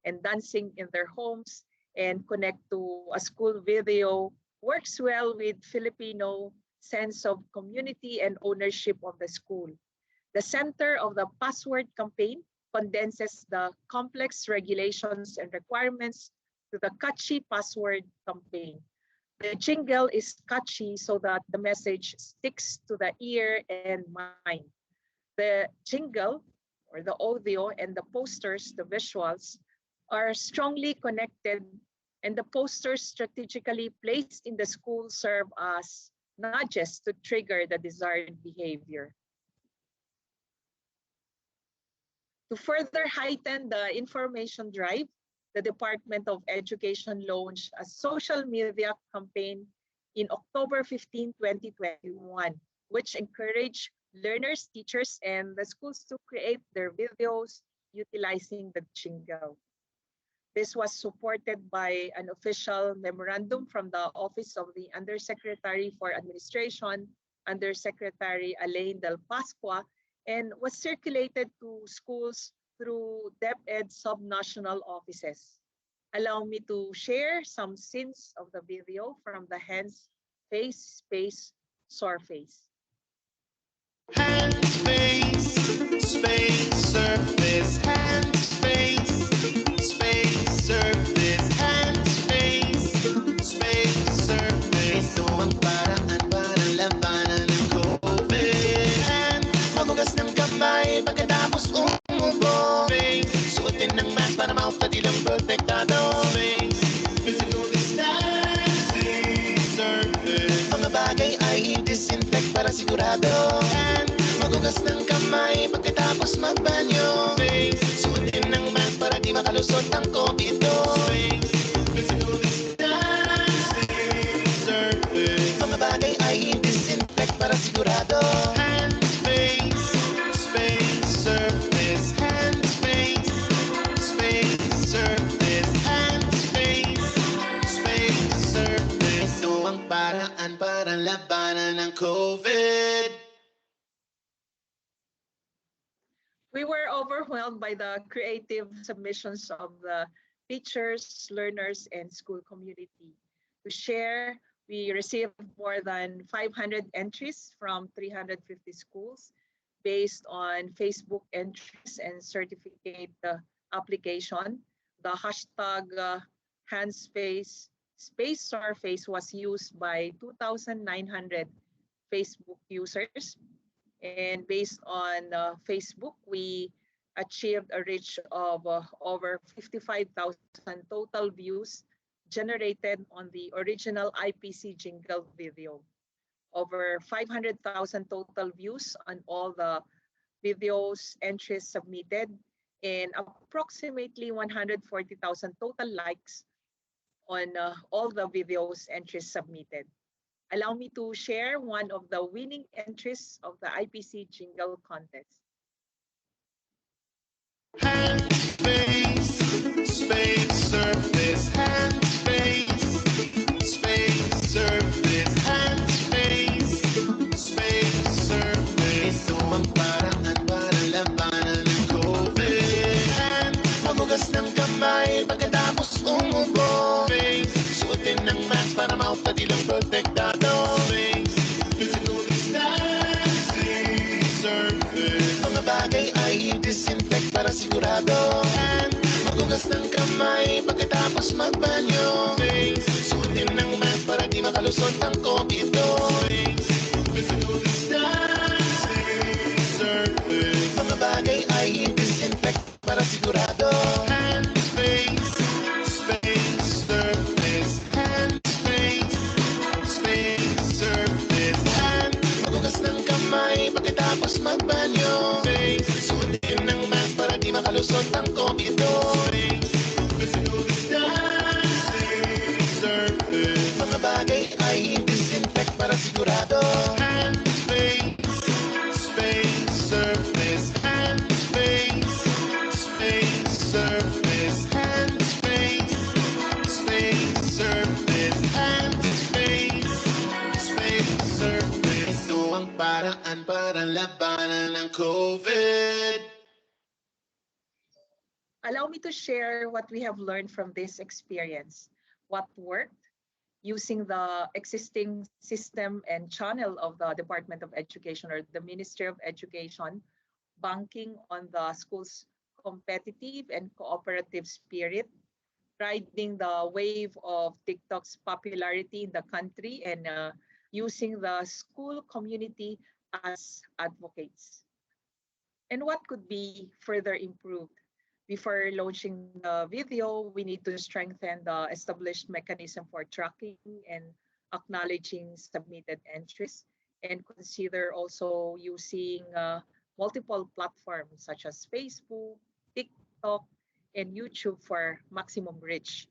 and dancing in their homes and connect to a school video works well with Filipino sense of community and ownership of the school. The center of the password campaign condenses the complex regulations and requirements to the catchy password campaign. The jingle is catchy so that the message sticks to the ear and mind. The jingle, or the audio, and the posters, the visuals, are strongly connected, and the posters strategically placed in the school serve as nudges to trigger the desired behavior. To further heighten the information drive, the Department of Education launched a social media campaign in October 15, 2021, which encouraged learners, teachers, and the schools to create their videos utilizing the jingle. This was supported by an official memorandum from the Office of the Undersecretary for Administration, Undersecretary Alain Del Pascua, and was circulated to schools through DepEd subnational offices. Allow me to share some scenes of the video from the hands, face, space, surface. Hand, space, surface, hand, space, surface, hand, space, surface. Ito ang paraan para labanan ng COVID. Hand, magugas ng kamay pagkatapos umubo. Suotin ng mask para maupadilang protektado. Physical distancing, surface. Mga bagay ay i-disinfect para sigurado. Hand, magugas ng kamay pagkatapos magbanyo. Suotin ng mask para di makalusot ang COVID-19. Physical distancing, surface. Mga bagay ay labanan ng COVID. We were overwhelmed by the creative submissions of the teachers, learners, and school community. To share, we received more than 500 entries from 350 schools based on Facebook entries and certificate application. The hashtag handspace surface was used by 2,900 Facebook users. And based on Facebook, we achieved a reach of over 55,000 total views generated on the original IPC jingle video. Over 500,000 total views on all the videos entries submitted, and approximately 140,000 total likes on all the videos entries submitted. Allow me to share one of the winning entries of the IPC Jingle Contest. Hand, space, space, surface, hand, space, surface, hand, space, surface. Ito ang paraan para labanan ng COVID. Hand, magugas ng kamay pagkatapos umubo. Face, suotin ng mask para maupatilang protektado. Face, physical distancing, surface. Mga bagay ay disinfect para sigurado. Hand, magugas ng kamay pagkatapos magbanyo. Face, suotin ng mask para di makalusot ang COVID-19. Physical distancing, surface. Mga bagay ay disinfect para sigurado. Hand, space, surface. Hand, space, surface. Hand, magugas ng kamay pagkatapos magbanyo. Face, suotin ng mask para di makalusot ang COVID-19. Physical distancing, surface. Mga bagay ay disinfect para sigurado. Hand, space, surface. Hand, space, surface. Hand, space, surface. Hand, space, surface. Ito ang paraan para labanan ng COVID. Allow me to share what we have learned from this experience. What worked, using the existing system and channel of the Department of Education or the Ministry of Education, banking on the school's competitive and cooperative spirit, riding the wave of TikTok's popularity in the country, and using the school community as advocates. And what could be further improved? Before launching the video, we need to strengthen the established mechanism for tracking and acknowledging submitted entries, and consider also using multiple platforms such as Facebook, TikTok, and YouTube for maximum reach.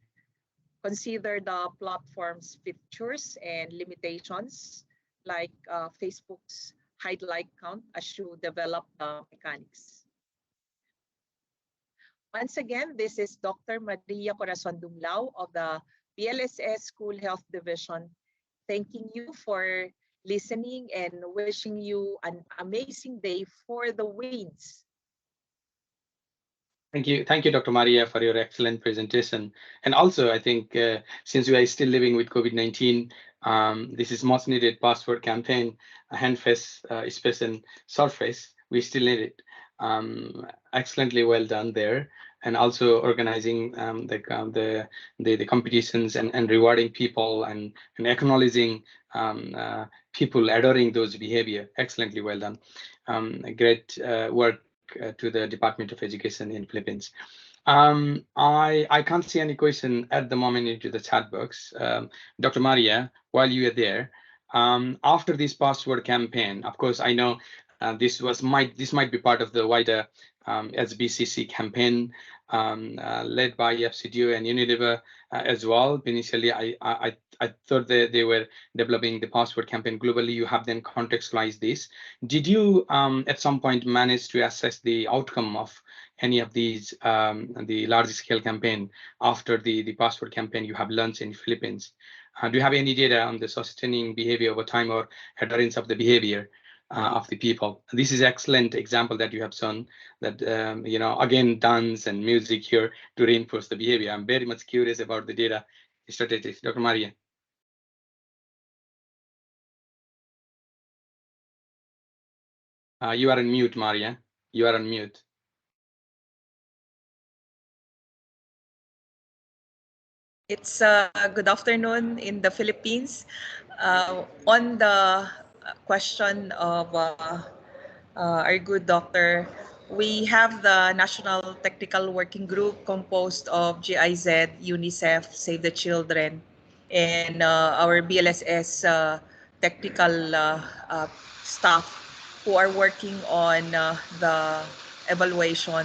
Consider the platform's features and limitations, like Facebook's hide like count, as you develop the mechanics. Once again, this is Dr. Maria Corazon Dumlao of the BLSS School Health Division, thanking you for listening and wishing you an amazing day for the WinS. Thank you, Dr. Maria, for your excellent presentation. And also, I think since we are still living with COVID-19, this is much needed password campaign, hand, face, space, and surface. We still need it. Excellently well done there, and also organizing the competitions and rewarding people and acknowledging people adoring those behavior. Excellently well done. Great work to the Department of Education in Philippines. I can't see any question at the moment into the chat box. Dr. Maria, while you are there, after this password campaign, of course, I know this might be part of the wider SBCC campaign led by FCDO and Unilever as well. Initially, I thought that they were developing the password campaign globally. You have then contextualized this. Did you at some point manage to assess the outcome of any of these the large scale campaign after the password campaign you have launched in Philippines? Do you have any data on the sustaining behavior over time or adherence of the behavior of the people? This is excellent example that you have shown that, again, dance and music here to reinforce the behavior. I'm very much curious about the data statistics. Dr. Maria. You are on mute, Maria. You are on mute. It's good afternoon in the Philippines. On the question of our good doctor, we have the National Technical Working Group composed of GIZ, UNICEF, Save the Children, and our BLSS technical staff who are working on the evaluation.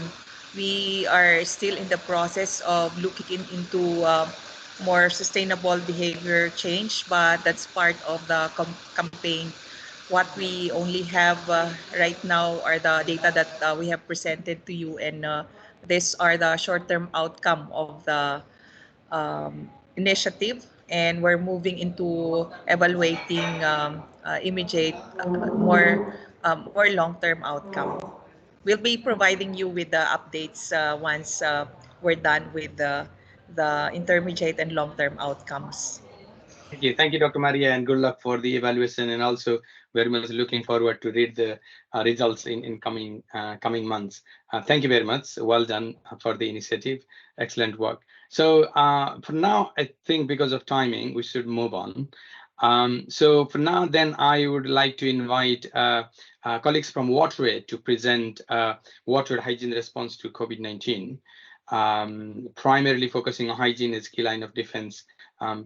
We are still in the process of looking into more sustainable behavior change, but that's part of the campaign. What we only have right now are the data that we have presented to you, and these are the short-term outcome of the initiative, and we're moving into evaluating immediate, more long-term outcome. We'll be providing you with the updates once we're done with the intermediate and long-term outcomes. Thank you, Dr. Maria, and good luck for the evaluation, and also very much looking forward to read the results in coming months. Thank you very much. Well done for the initiative. Excellent work. So for now, I think because of timing, we should move on. So for now, then I would like to invite colleagues from WaterAid to present water hygiene response to COVID-19, primarily focusing on hygiene as key line of defense,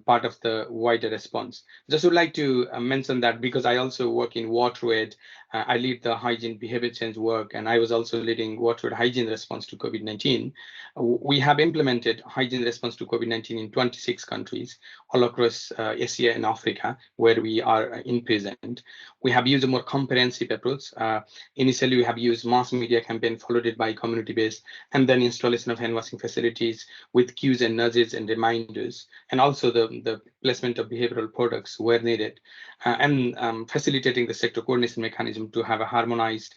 part of the wider response. Just would like to mention that because I also work in WaterAid, I lead the hygiene behavior change work, and I was also leading WaterAid hygiene response to COVID-19. We have implemented hygiene response to COVID-19 in 26 countries all across Asia and Africa, where we are in present. We have used a more comprehensive approach. Initially, we have used mass media campaign followed by community-based, and then installation of hand washing facilities with cues and nudges and reminders, and also the placement of behavioral products where needed, and facilitating the sector coordination mechanism to have a harmonized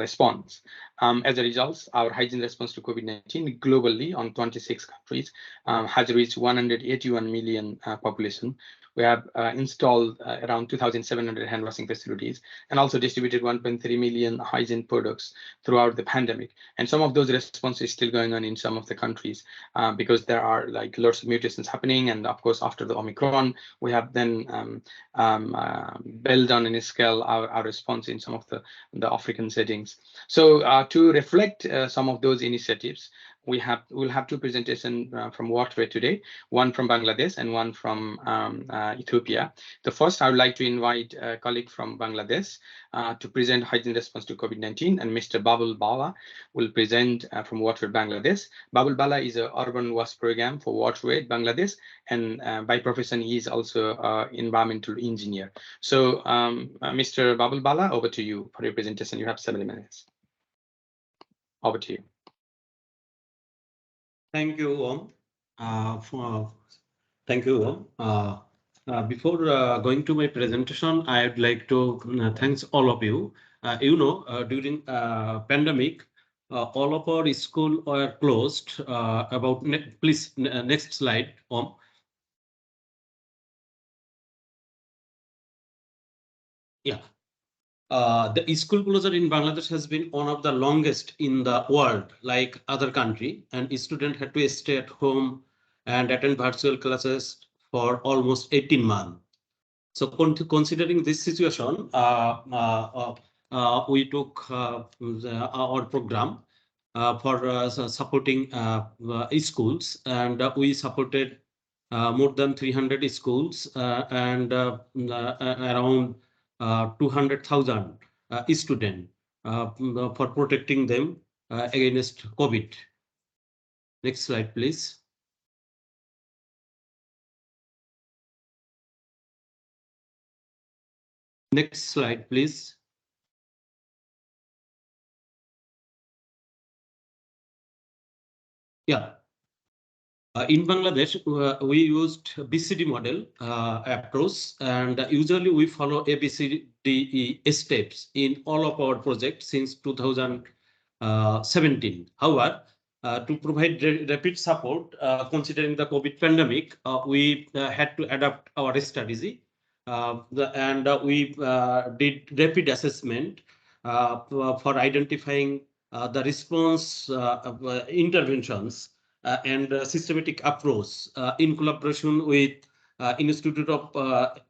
response. As a result, our hygiene response to COVID-19 globally on 26 countries has reached 181 million population. We have installed around 2,700 hand washing facilities and also distributed 1.3 million hygiene products throughout the pandemic. And some of those responses still going on in some of the countries because there are like lots of mutations happening. And of course, after the Omicron, we have then built on and scale our response in some of the African settings. So to reflect some of those initiatives, we'll have two presentations from WaterAid today, one from Bangladesh and one from Ethiopia. The first, I would like to invite a colleague from Bangladesh to present hygiene response to COVID-19, and Mr. Babul Bala will present from WaterAid Bangladesh. Babul Bala is an urban wash program for WaterAid Bangladesh, and by profession, he is also an environmental engineer. So Mr. Babul Bala, over to you for your presentation. You have 7 minutes. Over to you. Thank you, Om. Thank you, Om. Before going to my presentation, I would like to thanks all of you. During pandemic, all of our schools were closed. Please, next slide, Om. Yeah. The school closure in Bangladesh has been one of the longest in the world, like other country, and students had to stay at home and attend virtual classes for almost 18 months. So considering this situation, we took our program for supporting schools, and we supported more than 300 schools and around 200,000 students for protecting them against COVID. Next slide, please. Next slide, please. Yeah. In Bangladesh, we used BCD model approach, and usually we follow ABCDE steps in all of our projects since 2017. However, to provide rapid support, considering the COVID pandemic, we had to adapt our strategy, we did rapid assessment for identifying the response interventions and systematic approach in collaboration with Institute of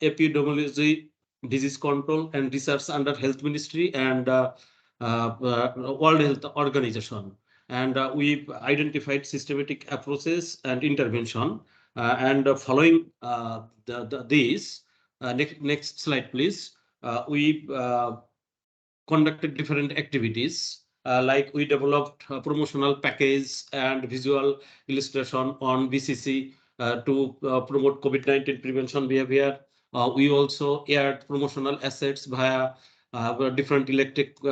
Epidemiology, Disease Control and Research under Health Ministry and World Health Organization. And we've identified systematic approaches and intervention. Following these, next slide, please. We conducted different activities. Like we developed a promotional package and visual illustration on BCC to promote COVID-19 prevention behavior. We also aired promotional assets via different electric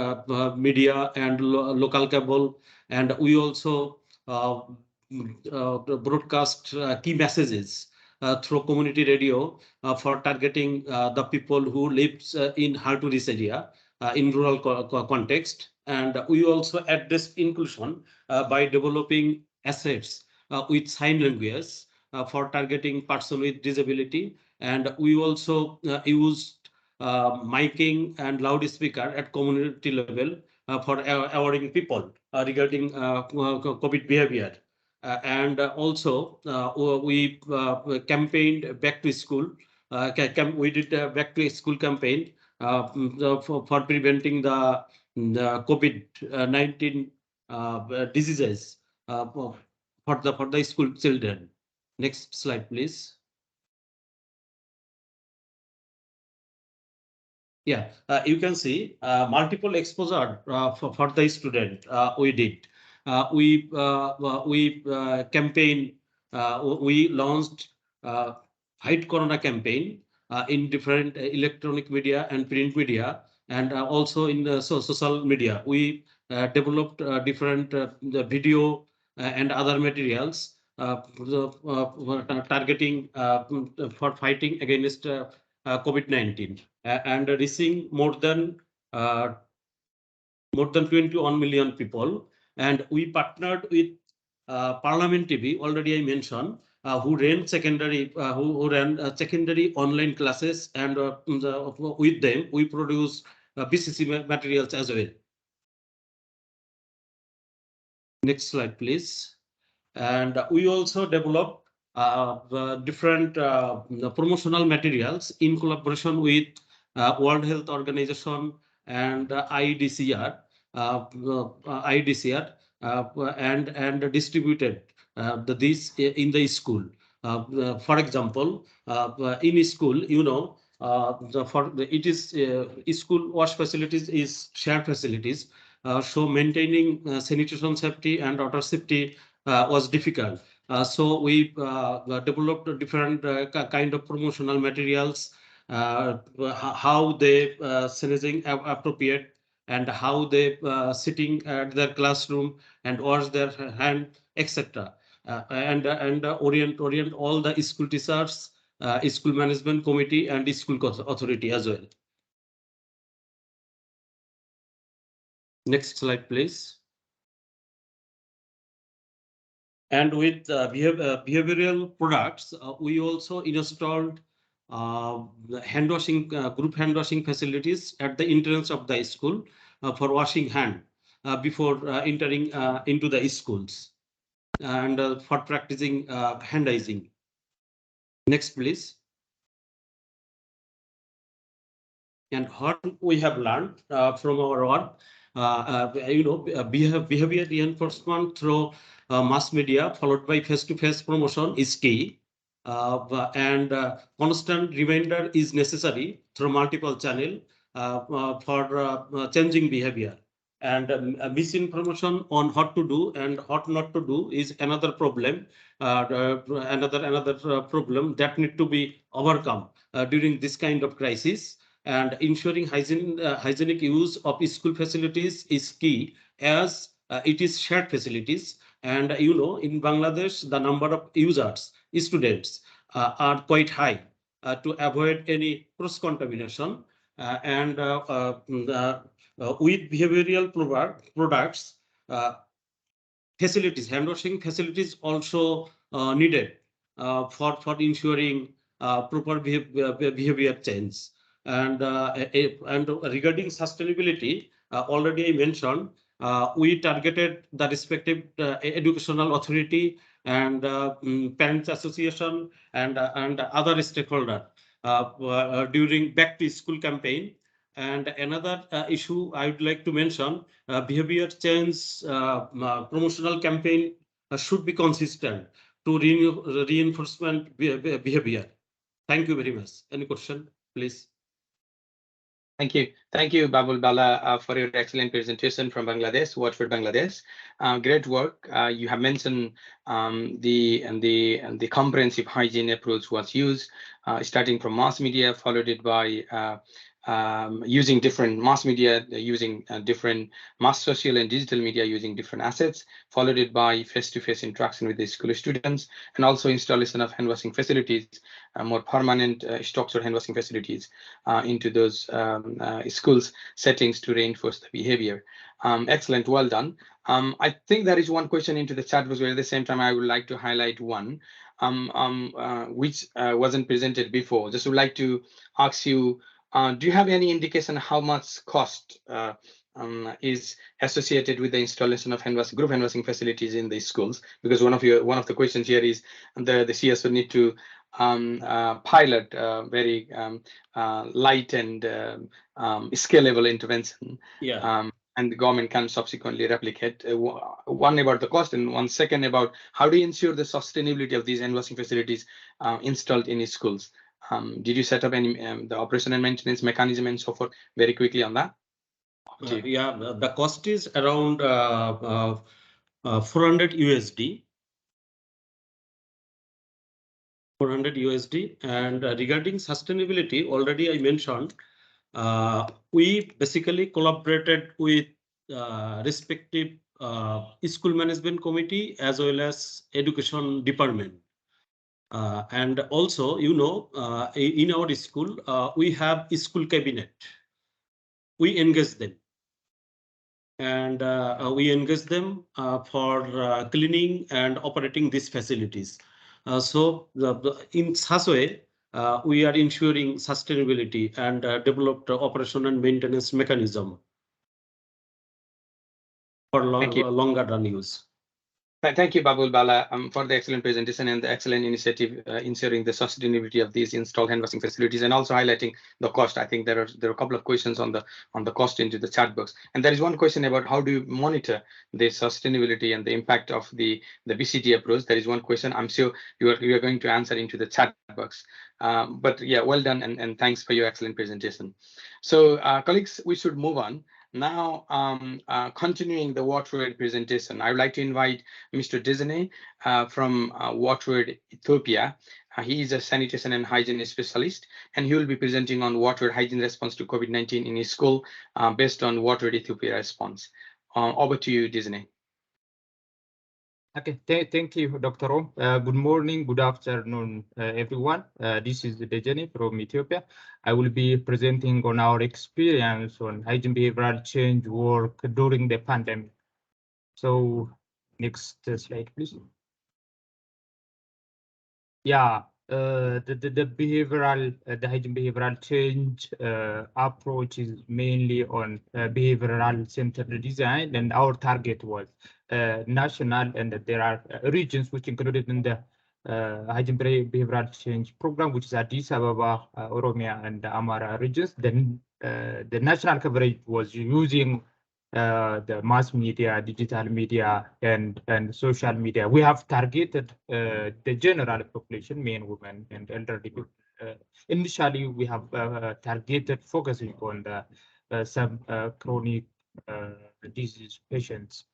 media and local cable. And we also broadcast key messages through community radio for targeting the people who lives in hard-to-reach area. In rural context, and we also address inclusion by developing assets with sign language for targeting person with disability, and we also used miking and loudspeaker at community level for awareing people regarding COVID behavior. Also we campaigned back to school. We did a back to school campaign for preventing the COVID-19 diseases for the school children. Next slide, please. Yeah, you can see multiple exposure for the student we did. We campaign, we launched Fight Corona campaign in different electronic media and print media, and also in the social media. We developed different the video and other materials targeting for fighting against COVID-19 and reaching more than 21 million people. And we partnered with Parliament TV, already I mentioned, who ran secondary secondary online classes, and with them we produce BCC materials as well. Next slide, please. And we also developed different promotional materials in collaboration with World Health Organization and IDCR, and distributed this in the school. For example, in school, it is school wash facilities is shared facilities. So maintaining sanitation safety and water safety was difficult. So we developed different kind of promotional materials, how they sanitizing appropriate, and how they sitting at their classroom and wash their hand, etc. And orient all the school teachers, school management committee, and school authority as well. Next slide, please. And with behavioral products, we also installed hand washing, group hand washing facilities at the entrance of the school for washing hand before entering into the schools, and for practicing hand hygiene. Next, please. And what we have learned from our work, behavior reinforcement through mass media followed by face-to-face promotion is key. And constant reminder is necessary through multiple channel for changing behavior. And misinformation on what to do and what not to do is another problem, another problem that need to be overcome during this kind of crisis. And ensuring hygienic use of school facilities is key, as it is shared facilities, And in Bangladesh, the number of users, students are quite high to avoid any cross-contamination. With behavioral products, facilities, hand washing facilities also needed for ensuring proper behavior change. And regarding sustainability, already I mentioned, we targeted the respective educational authority and parents association and other stakeholders during back to school campaign. And another issue I would like to mention, behavior change promotional campaign should be consistent to reinforcement behavior. Thank you very much. Any question, please? Thank you, Babul Bala, for your excellent presentation from Bangladesh, Watford, Bangladesh. Great work. You have mentioned the comprehensive hygiene approach was used, starting from mass media, followed it by using different mass media, using different mass social and digital media, using different assets, followed it by face-to-face interaction with the school students, and also installation of hand washing facilities, more permanent structured hand washing facilities into those schools settings to reinforce the behavior. Excellent, well done. I think there is one question into the chat box, but at the same time I would like to highlight one which wasn't presented before. Just would like to ask you, do you have any indication how much cost is associated with the installation of group hand washing facilities in the schools? Because one of the questions here is the CSO need to pilot very light and scalable intervention. Yeah. And the government can subsequently replicate. One about the cost, and one second about how do you ensure the sustainability of these hand washing facilities installed in schools? Did you set up any the operation and maintenance mechanism and so forth? Very quickly on that. Yeah, the cost is around 400 USD. 400 USD. And regarding sustainability, already I mentioned, we basically collaborated with respective school management committee as well as education department. And also, in our school, we have a school cabinet. We engage them. And we engage them for cleaning and operating these facilities. So in such way, we are ensuring sustainability and developed operation and maintenance mechanism for longer run use. Thank you, Babul Bala, for the excellent presentation and the excellent initiative ensuring the sustainability of these installed hand washing facilities, and also highlighting the cost. I think there are a couple of questions on the cost into the chat box, and there is one question about how do you monitor the sustainability and the impact of the BCT approach. There is one question. I'm sure you are going to answer into the chat box. But yeah, well done, and thanks for your excellent presentation. So colleagues, we should move on. Now, continuing the WaterAid presentation, I would like to invite Mr. Disney from WaterAid Ethiopia. He is a sanitation and hygiene specialist, and he will be presenting on WaterAid hygiene response to COVID-19 in his school based on WaterAid Ethiopia response. Over to you, Disney. Okay, thank you, Dr. Om. Good morning, good afternoon, everyone. This is Dejani from Ethiopia. I will be presenting on our experience on hygiene behavioral change work during the pandemic. So, next slide, please. Yeah, the hygiene behavioral change approach is mainly on behavioral centered design, and our target was national, and there are regions which included in the hygiene behavioral change program, which is Addis Ababa, Oromia, and Amara regions. Then the national coverage was using the mass media, digital media, and social media. We have targeted the general population, men, women, and elderly people. Initially, we have targeted focusing on the some chronic disease patients.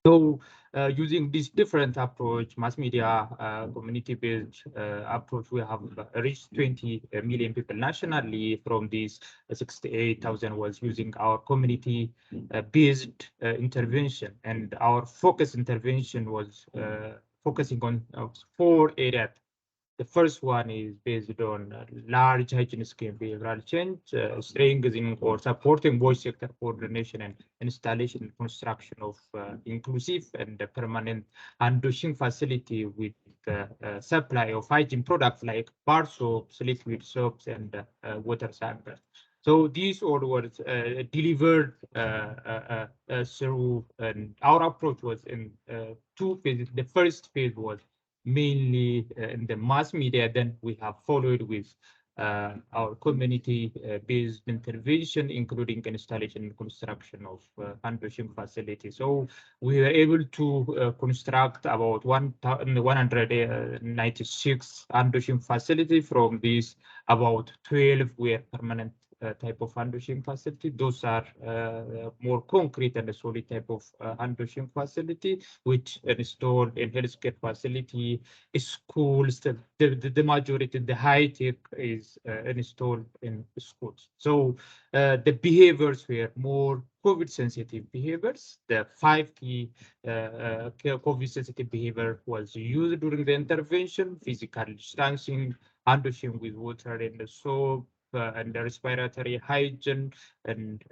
So using this different approach, mass media, community-based approach, we have reached 20 million people nationally. From these, 68,000 was using our community-based intervention. And our focus intervention was focusing on 4 areas. The first one is based on large hygiene scheme behavioral change, strengthening or supporting voice sector coordination and installation and construction of inclusive and permanent hand washing facility with supply of hygiene products like bar soaps, liquid soaps, and water samples. So these all were delivered through, and our approach was in 2 phases. The first phase was mainly in the mass media. Then we have followed with our community-based intervention, including installation and construction of hand washing facilities. So we were able to construct about 196 hand washing facilities. From these, about 12 were permanent type of hand washing facility. Those are more concrete and solid type of hand washing facility, which installed in healthcare facility, schools. The majority, the high tech is installed in schools. So the behaviors were more COVID sensitive behaviors. The 5 key COVID sensitive behavior was used during the intervention: physical distancing, hand washing with water and the soap, and the respiratory hygiene and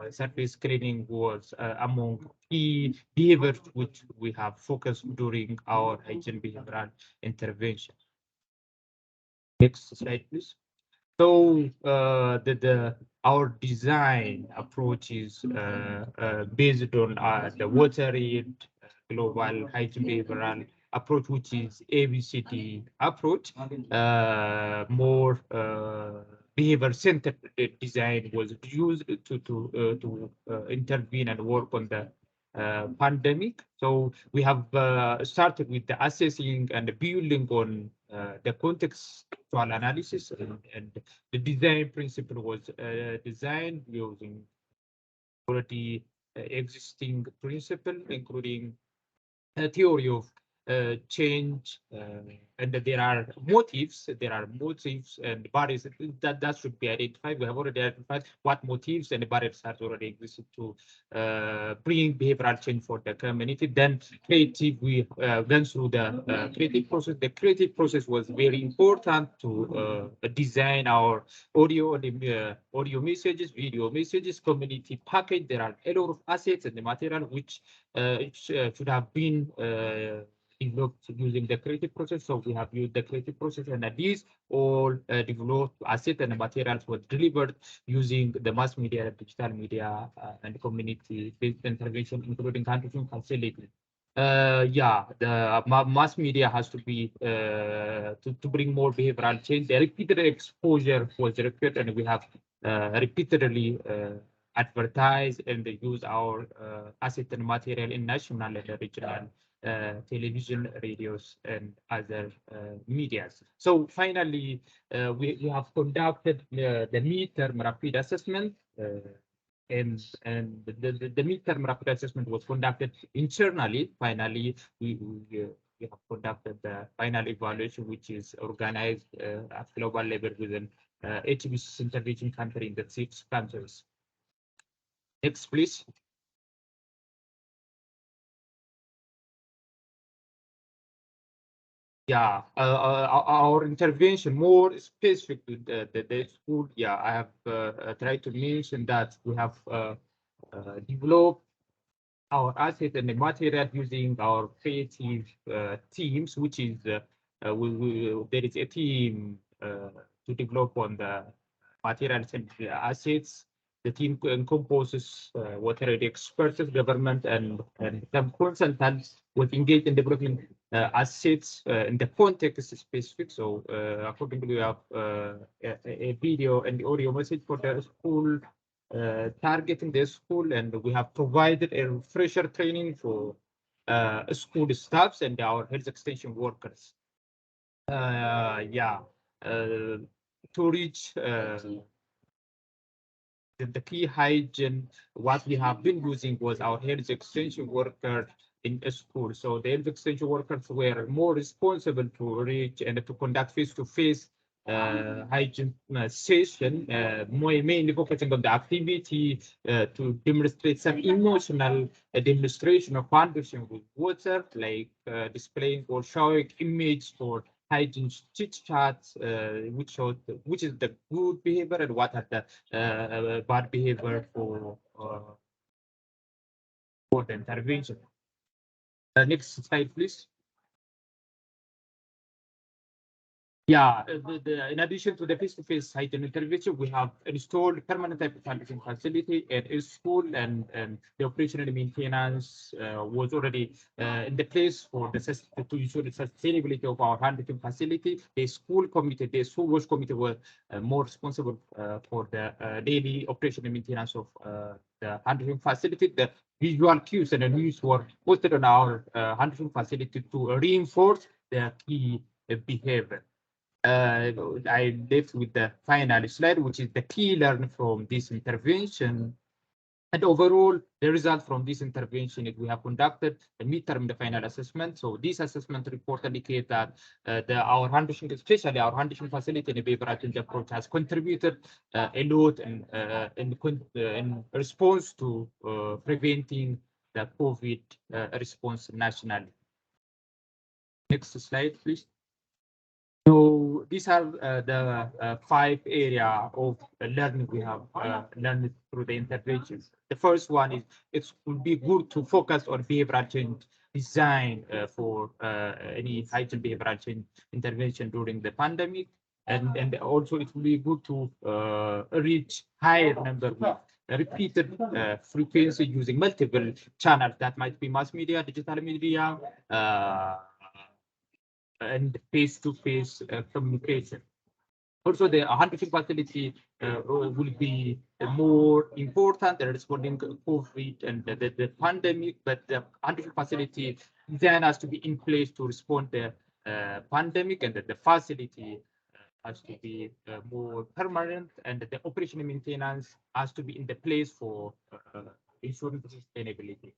surface cleaning was among key behaviors which we have focused during our hygiene behavioral intervention. Next slide, please. So our design approach is based on the WaterAid global hygiene behavioral approach, which is ABCD approach. More behavior-centered design was used to intervene and work on the pandemic. So we have started with the assessing and building on the contextual analysis, and the design principle was designed using already existing principle, including a theory of change, and there are motives and barriers that should be identified. We have already identified what motives and barriers have already existed to bring behavioral change for the community. Then we went through the creative process. The creative process was very important to design our audio messages, video messages, community package. There are a lot of assets and the material which should have been developed using the creative process. So we have used the creative process, and these all developed assets and materials were delivered using the mass media, digital media, and community-based intervention, including hand-washing facility. The mass media has to be to bring more behavioral change. The repeated exposure was required, and we have repeatedly advertise and use our asset and material in national and regional television, radios, and other medias. So finally, we have conducted the midterm rapid assessment, and the midterm rapid assessment was conducted internally. Finally, we have conducted the final evaluation, which is organized at global level within HBC's intervention country in the 6 countries. Next, please. Yeah, our intervention more specific to the school. Yeah, I have tried to mention that we have developed our asset and the material using our creative teams, which is there is a team to develop on the materials and assets. The team encompasses WaterAid experts, government, and some consultants with engaged in developing assets in the context specific. So accordingly, we have a video and audio message for the school, targeting the school, and we have provided a refresher training for school staffs and our health extension workers. To reach the key hygiene, what we have been using was our health extension worker in a school. So the health extension workers were more responsible to reach and to conduct face-to-face hygiene session, mainly focusing on the activity to demonstrate some emotional demonstration of conduction with water, like displaying or showing image for hygiene chit chats, which is the good behavior and what are the bad behavior for the intervention. Next slide, please. Yeah, in addition to the face-to-face hygiene intervention, we have installed permanent type of hygiene facility at a school, and the operational maintenance was already in the place for the to ensure the sustainability of our handling facility. The school committee, the school wash committee were more responsible for the daily operational maintenance of the handling facility. The visual cues and the news were posted on our handling facility to reinforce the key behavior. I left with the final slide, which is the key learn from this intervention. And overall, the result from this intervention is we have conducted a midterm the final assessment. So this assessment report indicates that our handling, especially our handling facility in the behavioral change approach, has contributed a lot in response to preventing the COVID response nationally. Next slide, please. So these are the 5 areas of learning we have learned through the interventions. The first one is it would be good to focus on behavioral change design for any hygiene behavioral change intervention during the pandemic. And also it will be good to reach higher number with repeated frequency using multiple channels. That might be mass media, digital media, and face-to-face communication. Also, the handling facility will be more important in responding to COVID and the pandemic, but the handling facility then has to be in place to respond to the pandemic, and the facility has to be more permanent, and the operational maintenance has to be in the place for ensuring the sustainability.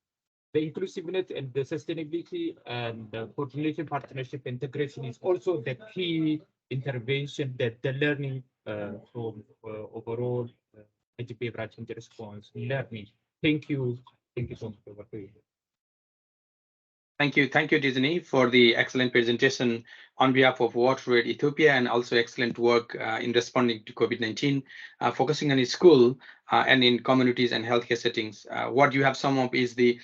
The inclusiveness and the sustainability and the coordination, partnership, integration is also the key intervention that the learning from overall behavioral change response learning. Thank you. Thank you so much for doing it. Thank you, Disney, for the excellent presentation on behalf of WaterAid Ethiopia, and also excellent work in responding to COVID-19, focusing on school and in communities and healthcare settings. What you have summed up is the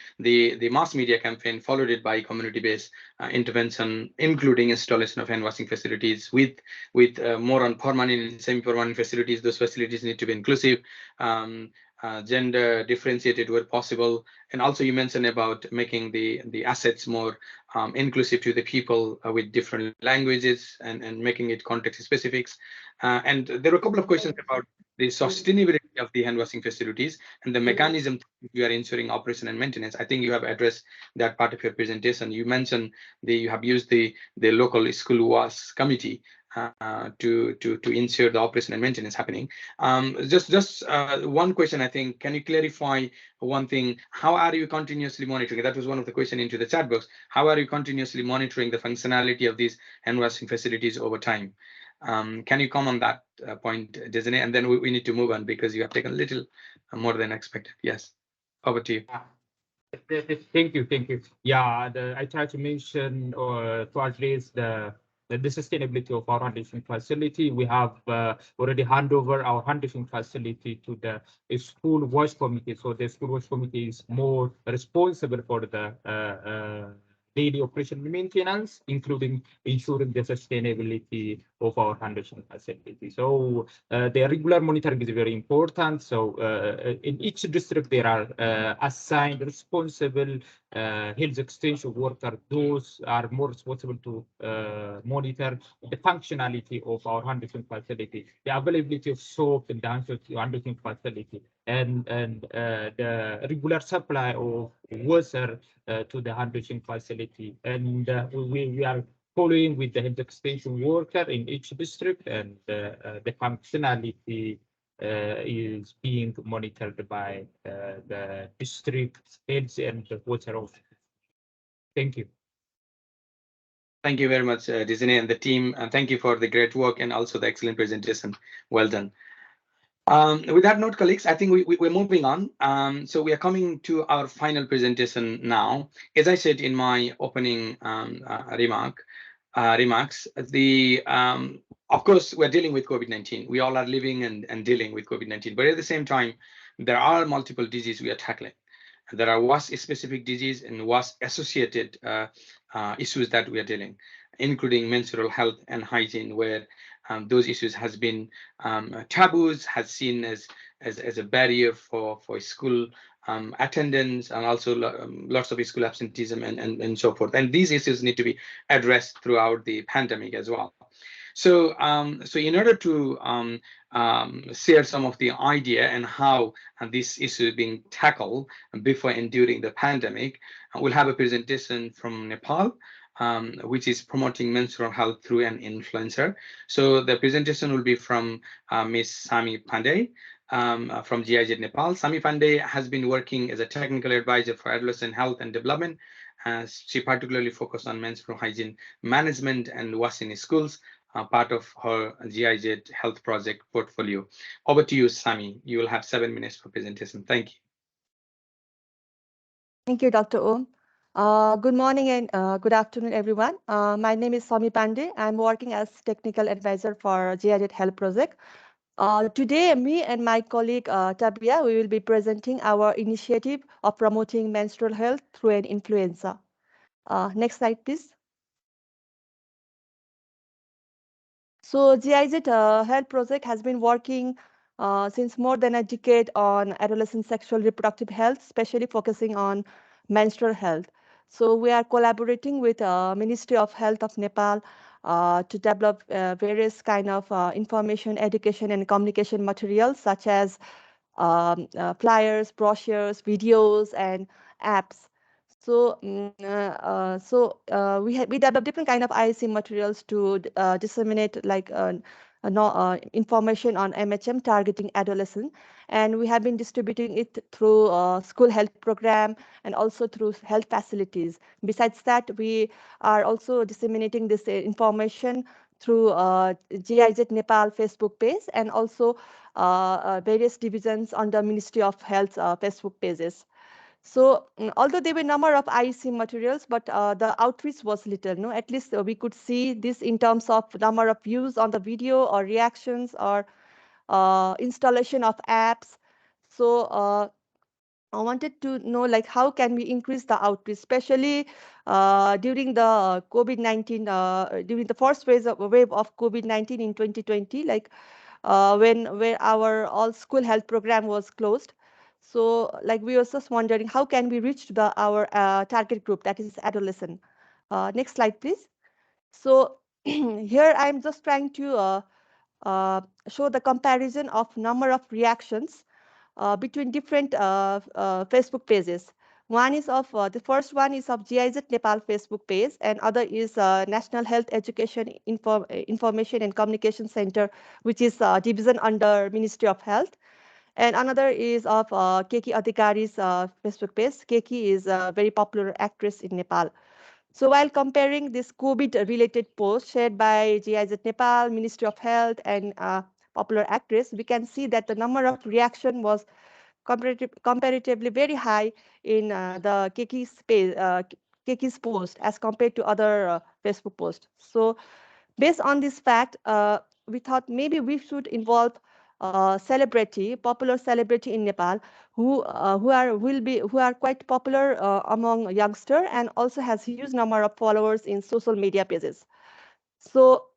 mass media campaign, followed it by community-based intervention, including installation of hand washing facilities with more on permanent and semi-permanent facilities. Those facilities need to be inclusive. Gender differentiated where possible, and also you mentioned about making the assets more inclusive to the people with different languages and making it context specifics. And there were a couple of questions about the sustainability of the hand washing facilities and the mechanism you are ensuring operation and maintenance. I think you have addressed that part of your presentation. You mentioned you have used the local school wash committee to ensure the operation and maintenance happening. Just one question, I think, can you clarify one thing? How are you continuously monitoring? That was one of the questions into the chat box. How are you continuously monitoring the functionality of these hand washing facilities over time? Can you comment on that point, Disney? And then we need to move on because you have taken a little more than expected. Yes, over to you. Thank you. Yeah, I try to mention to address the sustainability of our handling facility. We have already handed over our handling facility to the school wash committee. So the school wash committee is more responsible for the daily operation maintenance, including ensuring the sustainability of our handling facility. So the regular monitoring is very important. So in each district, there are assigned responsible health extension worker. Those are more responsible to monitor the functionality of our handling facility, the availability of soap in the handling facility, and the regular supply of water to the handling facility. And we are following with the health extension worker in each district and the functionality is being monitored by the district heads and the water office. Thank you. Thank you very much, Disney and the team, and thank you for the great work and also the excellent presentation. Well done. With that note, colleagues, I think we're moving on. So we are coming to our final presentation now. As I said in my opening remarks, of course, we're dealing with COVID-19. We all are living and dealing with COVID-19, but at the same time, there are multiple diseases we are tackling. There are WAS-specific disease and WAS-associated issues that we are dealing, including menstrual health and hygiene, where those issues has been taboos, has seen as a barrier for school attendance, and also lots of school absenteeism and so forth. And these issues need to be addressed throughout the pandemic as well. So, so in order to share some of the idea and how this issue is being tackled before and during the pandemic, we'll have a presentation from Nepal, which is promoting menstrual health through an influencer. So the presentation will be from Ms. Sami Pandey from GIZ Nepal. Sami Pandey has been working as a technical advisor for adolescent health and development. She particularly focused on menstrual hygiene management and washing in schools, part of her GIZ health project portfolio. Over to you, Sami. You will have 7 minutes for presentation. Thank you. Thank you, Dr. Om. Good morning and good afternoon, everyone. My name is Sami Pandey. I'm working as technical advisor for GIZ Health Project. Today, me and my colleague Tabia, we will be presenting our initiative of promoting menstrual health through an influencer. Next slide, please. So GIZ Health Project has been working since more than a decade on adolescent sexual reproductive health, especially focusing on menstrual health. So we are collaborating with Ministry of Health of Nepal to develop various kind of information, education, and communication materials such as flyers, brochures, videos, and apps. So, we develop different kind of IC materials to disseminate like information on MHM targeting adolescents, and we have been distributing it through school health program and also through health facilities. Besides that, we are also disseminating this information through GIZ Nepal Facebook page and also various divisions under Ministry of Health Facebook pages. So although there were a number of IC materials, but the outreach was little. No, at least we could see this in terms of number of views on the video or reactions or installation of apps. So I wanted to know like how can we increase the outreach, especially during the COVID-19, during the first wave of COVID-19 in 2020, like where our all school health program was closed. So like we were just wondering how can we reach to our target group, that is adolescent. Next slide, please. So here I'm just trying to show the comparison of number of reactions between different Facebook pages. One is of the first one is of GIZ Nepal Facebook page, and other is National Health Education Information and Communication Center, which is division under Ministry of Health. And another is of Keki Adhikari's Facebook page. Keki is a very popular actress in Nepal. So while comparing this COVID-related post shared by GIZ Nepal, Ministry of Health, and popular actress, we can see that the number of reaction was comparatively very high in the Keki's post as compared to other Facebook posts. So based on this fact, we thought maybe we should involve popular celebrity in Nepal who are quite popular among youngster and also has huge number of followers in social media pages. So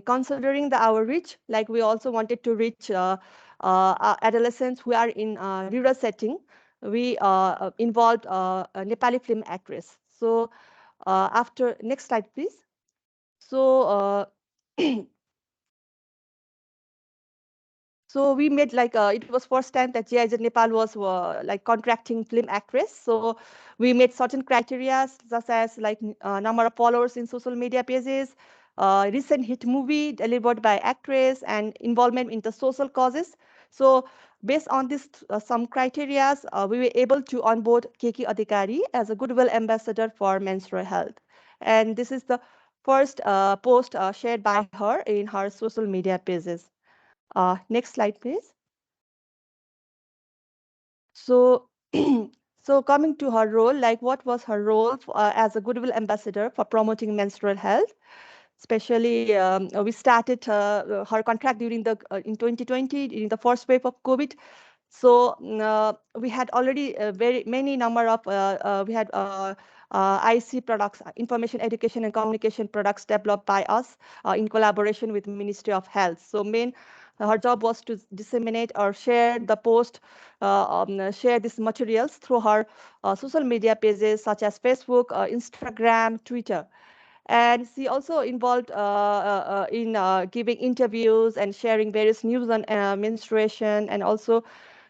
considering our reach, like we also wanted to reach adolescents who are in rural setting, we involved a Nepali film actress. So after next slide, please. So so we made like it was first time that GIZ Nepal was like contracting film actress. So we made certain criteria such as like number of followers in social media pages, recent hit movie delivered by actress, and involvement in the social causes. So based on this some criteria, we were able to onboard Keki Adhikari as a goodwill ambassador for menstrual health. And this is the first post shared by her in her social media pages. Next slide, please. So, so coming to her role, like what was her role as a goodwill ambassador for promoting menstrual health? Especially, we started her contract during the in 2020 during the first wave of COVID. So we had already very many number of we had IC products, information education and communication products developed by us in collaboration with Ministry of Health. So her job was to disseminate or share the post, share these materials through her social media pages such as Facebook, Instagram, Twitter. And she also involved in giving interviews and sharing various news on menstruation and also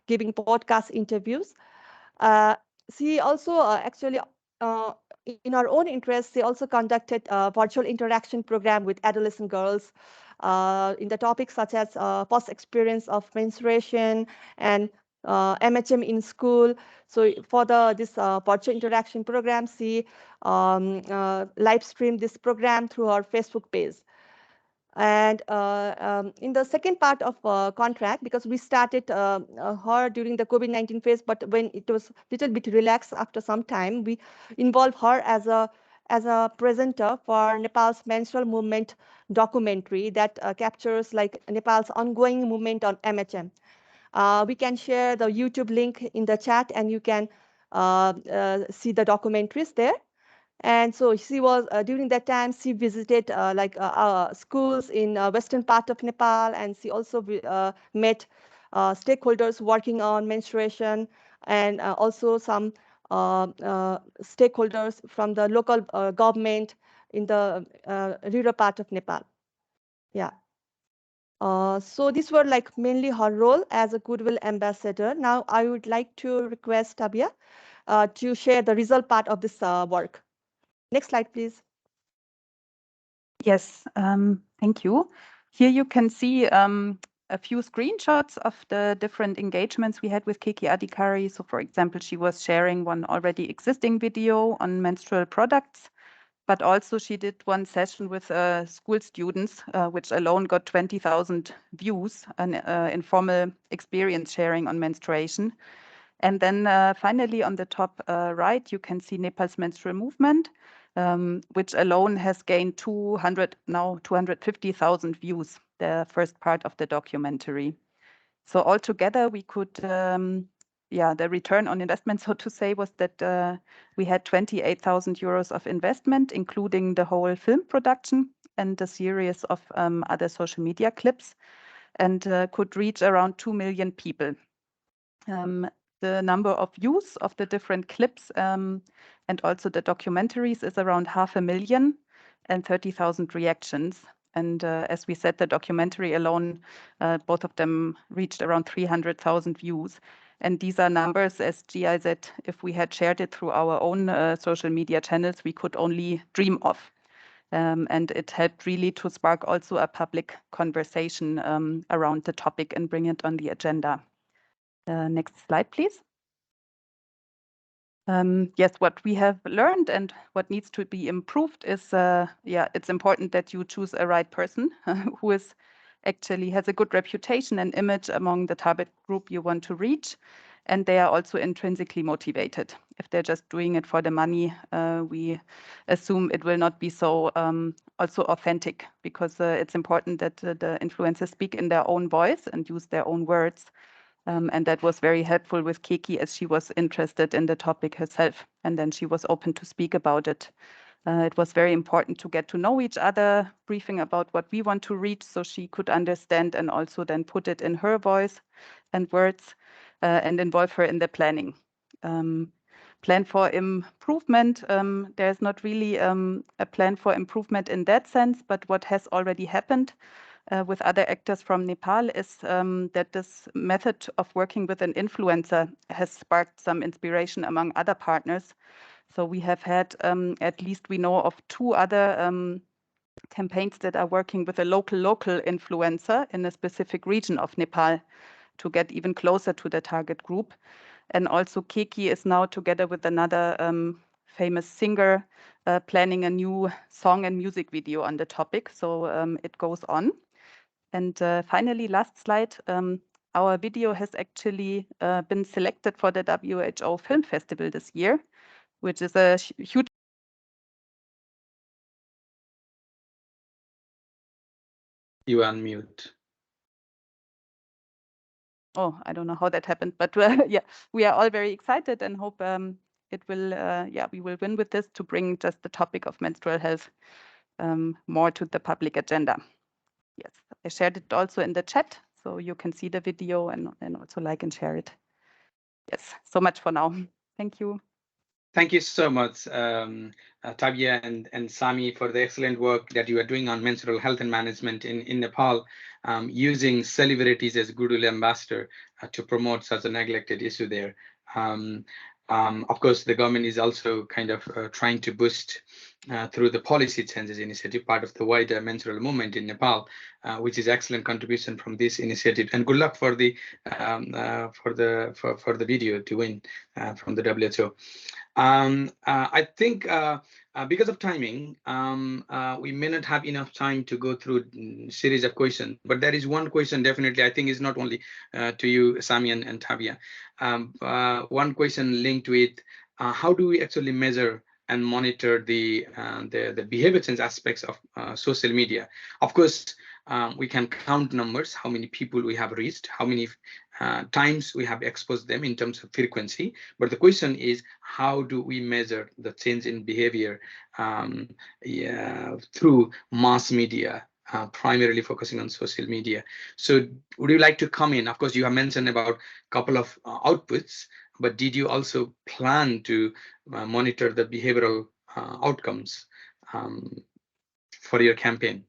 giving podcast interviews. She also actually, in her own interest, she also conducted a virtual interaction program with adolescent girls in the topics such as post experience of menstruation and MHM in school. So for this virtual interaction program, she live streamed this program through her Facebook page. And in the second part of contract, because we started her during the COVID-19 phase, but when it was a little bit relaxed after some time, we involved her as a presenter for Nepal's menstrual movement documentary that captures like Nepal's ongoing movement on MHM. We can share the YouTube link in the chat, and you can see the documentaries there. And so she was during that time she visited schools in western part of Nepal, and she also met stakeholders working on menstruation, and also some stakeholders from the local government in the rural part of Nepal. Yeah. So these were like mainly her role as a goodwill ambassador. Now I would like to request Tabia to share the result part of this work. Next slide, please. Yes, thank you. Here you can see a few screenshots of the different engagements we had with Keki Adhikari. So for example, she was sharing one already existing video on menstrual products, but also she did one session with school students, which alone got 20,000 views, an informal experience sharing on menstruation. And then finally on the top right, you can see Nepal's menstrual movement, which alone has gained 250,000 views, the first part of the documentary. So altogether, we could, the return on investment, so to say, was that we had 28,000 euros of investment, including the whole film production and a series of other social media clips, and could reach around 2 million people. The number of views of the different clips and also the documentaries is around 500,000 and 30,000 reactions. And as we said, the documentary alone, both of them reached around 300,000 views. And these are numbers, as GIZ, if we had shared it through our own social media channels, we could only dream of. And it helped really to spark also a public conversation around the topic and bring it on the agenda. Next slide, please. Yes, what we have learned and what needs to be improved is, it's important that you choose a right person who is actually has a good reputation and image among the target group you want to reach, and they are also intrinsically motivated. If they're just doing it for the money, we assume it will not be so also authentic, because it's important that the influencers speak in their own voice and use their own words. And that was very helpful with Keki, as she was interested in the topic herself, and then she was open to speak about it. It was very important to get to know each other, briefing about what we want to reach, so she could understand and also then put it in her voice and words and involve her in the planning. Plan for improvement, there's not really a plan for improvement in that sense, but what has already happened with other actors from Nepal is that this method of working with an influencer has sparked some inspiration among other partners. So we have had, at least we know of 2 other campaigns that are working with a local influencer in a specific region of Nepal to get even closer to the target group. And also Keki is now together with another famous singer planning a new song and music video on the topic. So it goes on. And finally, last slide, our video has actually been selected for the WHO Film Festival this year, which is a huge. You unmute. Oh, I don't know how that happened, but yeah, we are all very excited and hope it will, yeah, we will win with this to bring just the topic of menstrual health more to the public agenda. Yes, I shared it also in the chat, so you can see the video and also like and share it. Yes, so much for now. Thank you. Thank you so much, Tabia and Sami, for the excellent work that you are doing on menstrual health and management in Nepal, using celebrities as goodwill ambassador to promote such a neglected issue there. Of course, the government is also kind of trying to boost through the policy changes initiative, part of the wider menstrual movement in Nepal, which is excellent contribution from this initiative. And good luck for the video to win from the WHO. I think because of timing, we may not have enough time to go through a series of questions, but there is one question definitely I think is not only to you, Sami and Tabia. One question linked with how do we actually measure and monitor the behavior change aspects of social media? Of course, we can count numbers, how many people we have reached, how many times we have exposed them in terms of frequency. But the question is, how do we measure the change in behavior through mass media, primarily focusing on social media? So would you like to come in? Of course, you have mentioned about a couple of outputs, but did you also plan to monitor the behavioral outcomes for your campaign?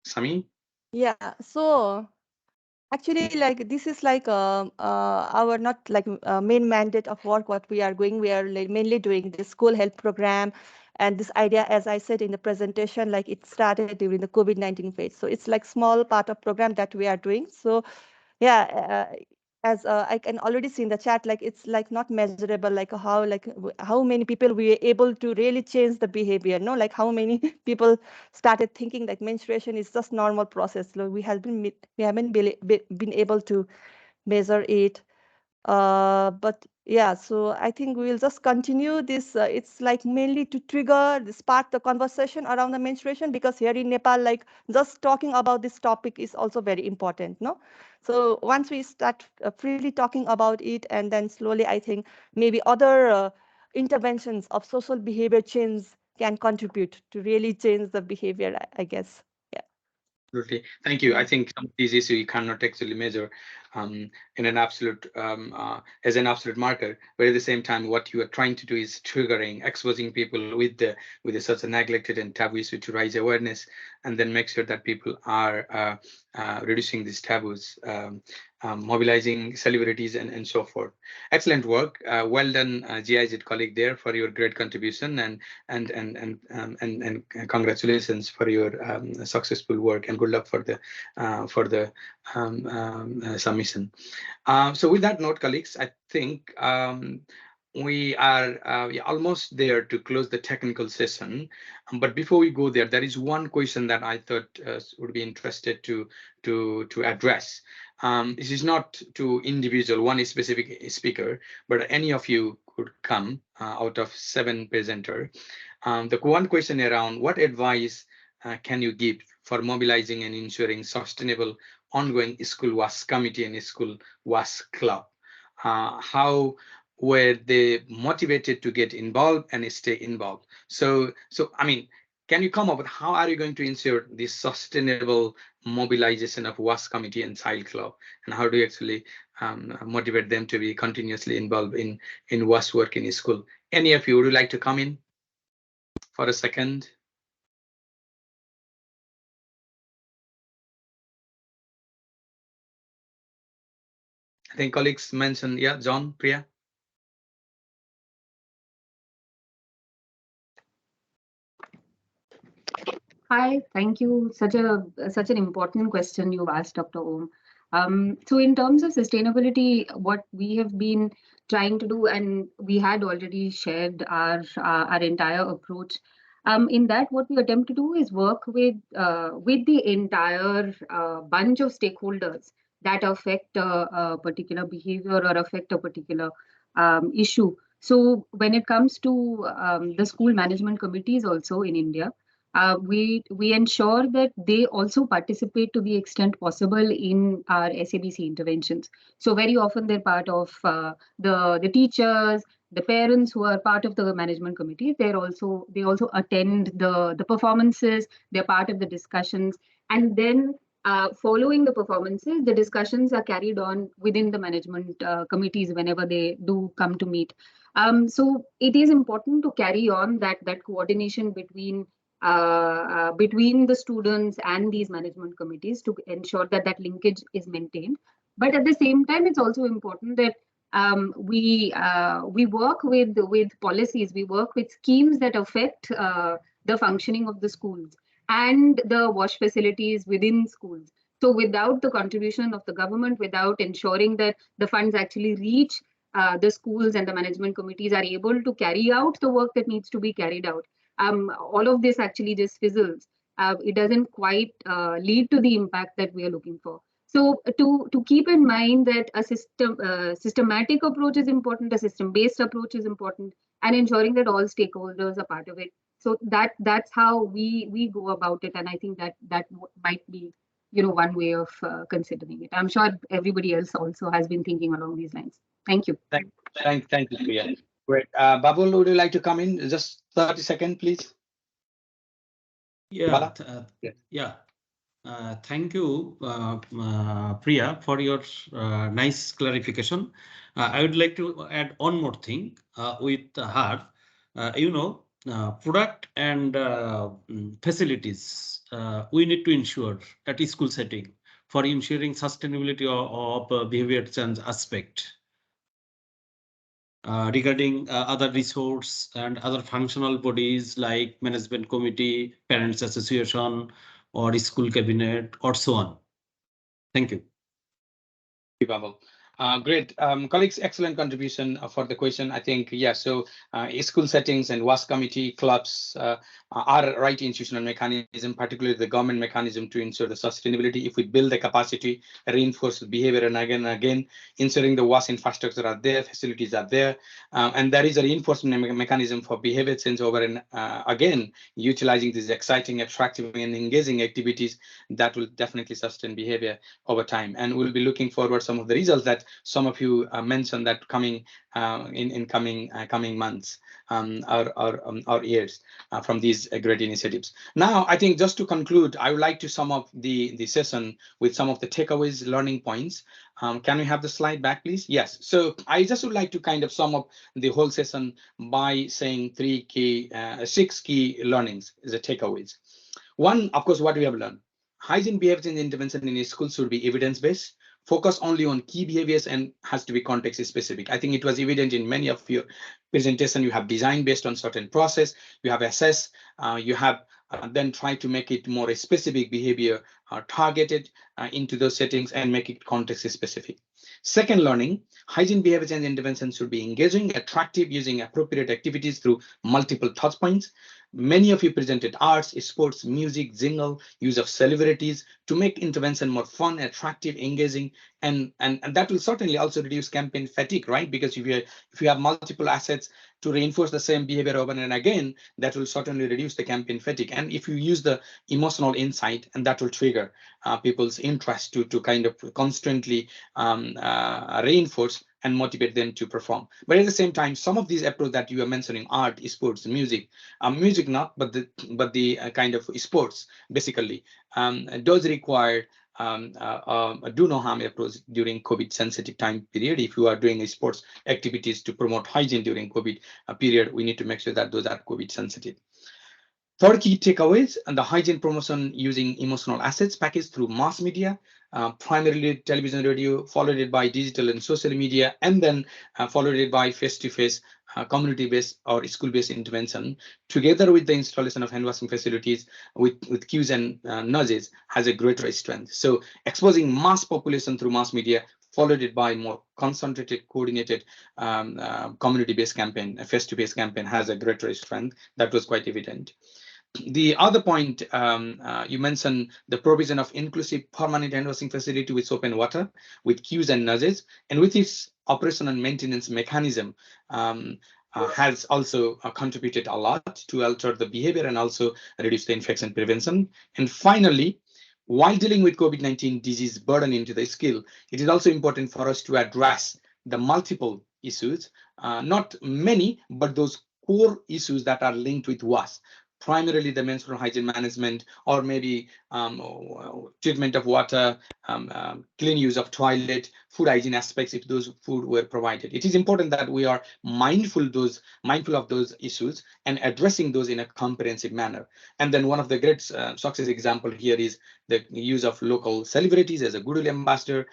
Sami? Yeah, so actually, like this is like our not like main mandate of work. What we are doing, we are like mainly doing the school health program, and this idea, as I said in the presentation, like it started during the COVID-19 phase. So it's like small part of program that we are doing. So yeah, as I can already see in the chat, like it's like not measurable, like how many people we are able to really change the behavior, no, like how many people started thinking like menstruation is just normal process. So we haven't been able to measure it. But yeah, so I think we'll just continue this. It's like mainly to trigger, spark the conversation around the menstruation, because here in Nepal, like just talking about this topic is also very important, no? So once we start freely talking about it, and then slowly, I think maybe other interventions of social behavior change can contribute to really change the behavior, I guess. Absolutely. Thank you. I think some of these issues you cannot actually measure in an absolute as an absolute marker, but at the same time, what you are trying to do is triggering, exposing people with such a neglected and taboo issue to raise awareness, and then make sure that people are reducing these taboos, mobilizing celebrities and so forth. Excellent work. Well done, GIZ colleague there, for your great contribution, and congratulations for your successful work, and good luck for the submission. So with that note, colleagues, I think we are almost there to close the technical session. But before we go there, there is one question that I thought would be interested to address. This is not to individual, one specific speaker, but any of you could come out of 7 presenters. The one question around what advice can you give for mobilizing and ensuring sustainable ongoing school wash committee and school wash club? How were they motivated to get involved and stay involved? So I mean, can you come up with how are you going to ensure this sustainable mobilization of wash committee and child club, and how do you actually motivate them to be continuously involved in wash work in school? Any of you would like to come in for a second? I think colleagues mentioned, yeah, John, Priya. Hi, thank you. Such an important question you've asked, Dr. Om. So in terms of sustainability, what we have been trying to do, and we had already shared our entire approach. In that, what we attempt to do is work with the entire bunch of stakeholders that affect a particular behavior or affect a particular issue. So when it comes to the school management committees also in India, we ensure that they also participate to the extent possible in our SABC interventions. So very often they're part of the teachers, the parents who are part of the management committee. They also attend the performances. They're part of the discussions, and then following the performances, the discussions are carried on within the management committees whenever they do come to meet. So it is important to carry on that coordination between the students and these management committees to ensure that that linkage is maintained. But at the same time, it's also important that we work with policies, we work with schemes that affect the functioning of the schools and the wash facilities within schools. So without the contribution of the government, without ensuring that the funds actually reach the schools and the management committees are able to carry out the work that needs to be carried out, all of this actually just fizzles. It doesn't quite lead to the impact that we are looking for. So to keep in mind that a systematic approach is important, a system-based approach is important, and ensuring that all stakeholders are part of it. So that's how we go about it, and I think that might be one way of considering it. I'm sure everybody else also has been thinking along these lines. Thank you. Thank you, Priya. Great. Babul, would you like to come in? Just 30 seconds, please. Yeah, yeah. Thank you, Priya, for your nice clarification. I would like to add one more thing with her. Product and facilities we need to ensure at a school setting for ensuring sustainability of behavior change aspect. Regarding other resource and other functional bodies like management committee, parents association, or school cabinet, or so on. Thank you. Babul. Great. Colleagues, excellent contribution for the question. I think, yeah, so school settings and WAS committee clubs are right institutional mechanism, particularly the government mechanism to ensure the sustainability. If we build the capacity, reinforce the behavior, and again, ensuring the WAS infrastructure are there, facilities are there, and there is a reinforcement mechanism for behavior change over and again, utilizing these exciting, attractive, and engaging activities that will definitely sustain behavior over time. And we'll be looking forward some of the results that some of you mentioned that coming in coming months or years from these great initiatives. Now, I think just to conclude, I would like to sum up the session with some of the takeaways, learning points. Can we have the slide back, please? Yes. So I just would like to kind of sum up the whole session by saying 6 key learnings, the takeaways. One, of course, what we have learned. Hygiene behavior change intervention in a school should be evidence-based, focus only on key behaviors, and has to be context-specific. I think it was evident in many of your presentation. You have designed based on certain process, you have assessed, you have then try to make it more specific behavior targeted into those settings and make it context-specific. Second learning, hygiene behavior change intervention should be engaging, attractive, using appropriate activities through multiple touch points. Many of you presented arts, sports, music, jingle, use of celebrities to make intervention more fun, attractive, engaging, and that will certainly also reduce campaign fatigue, right? Because if you have multiple assets to reinforce the same behavior over and again, that will certainly reduce the campaign fatigue. And if you use the emotional insight, and that will trigger people's interest to kind of constantly reinforce and motivate them to perform. But at the same time, some of these approaches that you are mentioning, art, sports, music not, but the kind of sports basically does require do no harm approach during COVID sensitive time period. If you are doing sports activities to promote hygiene during COVID period, we need to make sure that those are COVID sensitive. Third key takeaways, and the hygiene promotion using emotional assets packaged through mass media, primarily television, radio, followed it by digital and social media, and then followed it by face-to-face community-based or school-based intervention, together with the installation of hand washing facilities with cues and nudges, has a greater strength. So exposing mass population through mass media, followed it by more concentrated, coordinated community-based campaign, a face-to-face campaign, has a greater strength. That was quite evident. The other point, you mentioned the provision of inclusive permanent hand washing facility with soap and water, with cues and nudges, and with its operation and maintenance mechanism, has also contributed a lot to alter the behavior and also reduce the infection prevention. And finally, while dealing with COVID-19 disease burden into the skill, it is also important for us to address the multiple issues, not many, but those core issues that are linked with wash, primarily the menstrual hygiene management, or maybe treatment of water, clean use of toilet, food hygiene aspects if those food were provided. It is important that we are mindful of those issues and addressing those in a comprehensive manner. And then one of the great success example here is the use of local celebrities as a goodwill ambassador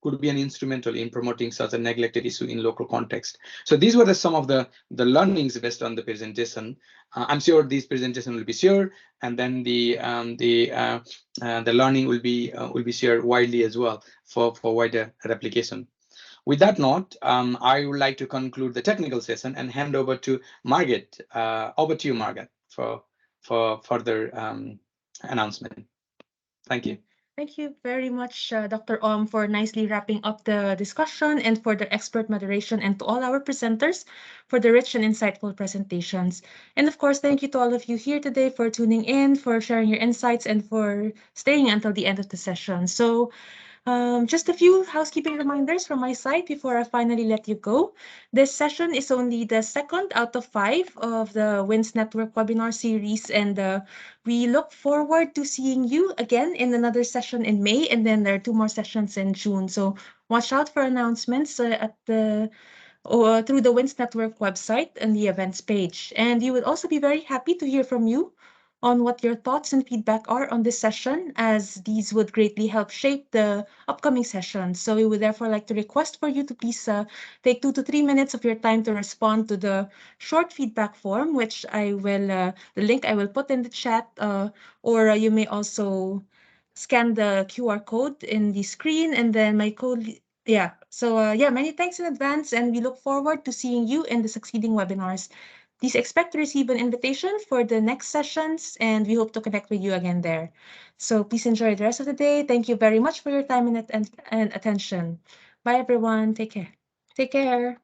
could be an instrumental in promoting such a neglected issue in local context. So these were some of the learnings based on the presentation. I'm sure this presentation will be shared, and then the learning will be shared widely as well for wider replication. With that note, I would like to conclude the technical session and hand over to Margaret. Over to you, Margaret, for further announcement. Thank you. Thank you very much, Dr. for nicely wrapping up the discussion, and for the expert moderation, and to all our presenters for the rich and insightful presentations. And of course, thank you to all of you here today for tuning in, for sharing your insights, and for staying until the end of the session. So just a few housekeeping reminders from my side before I finally let you go. This session is only the second out of 5 of the WinS Network webinar series, and we look forward to seeing you again in another session in May, and then there are 2 more sessions in June. So watch out for announcements at the through the WinS Network website and the events page. And we would also be very happy to hear from you on what your thoughts and feedback are on this session, as these would greatly help shape the upcoming sessions. So we would therefore like to request for you to please take 2 to 3 minutes of your time to respond to the short feedback form, which I will, the link I will put in the chat, or you may also scan the QR code in the screen, and then my code. Yeah, so many thanks in advance, and we look forward to seeing you in the succeeding webinars. Please expect to receive an invitation for the next sessions, and we hope to connect with you again there. So please enjoy the rest of the day. Thank you very much for your time and attention. Bye, everyone. Take care. Take care.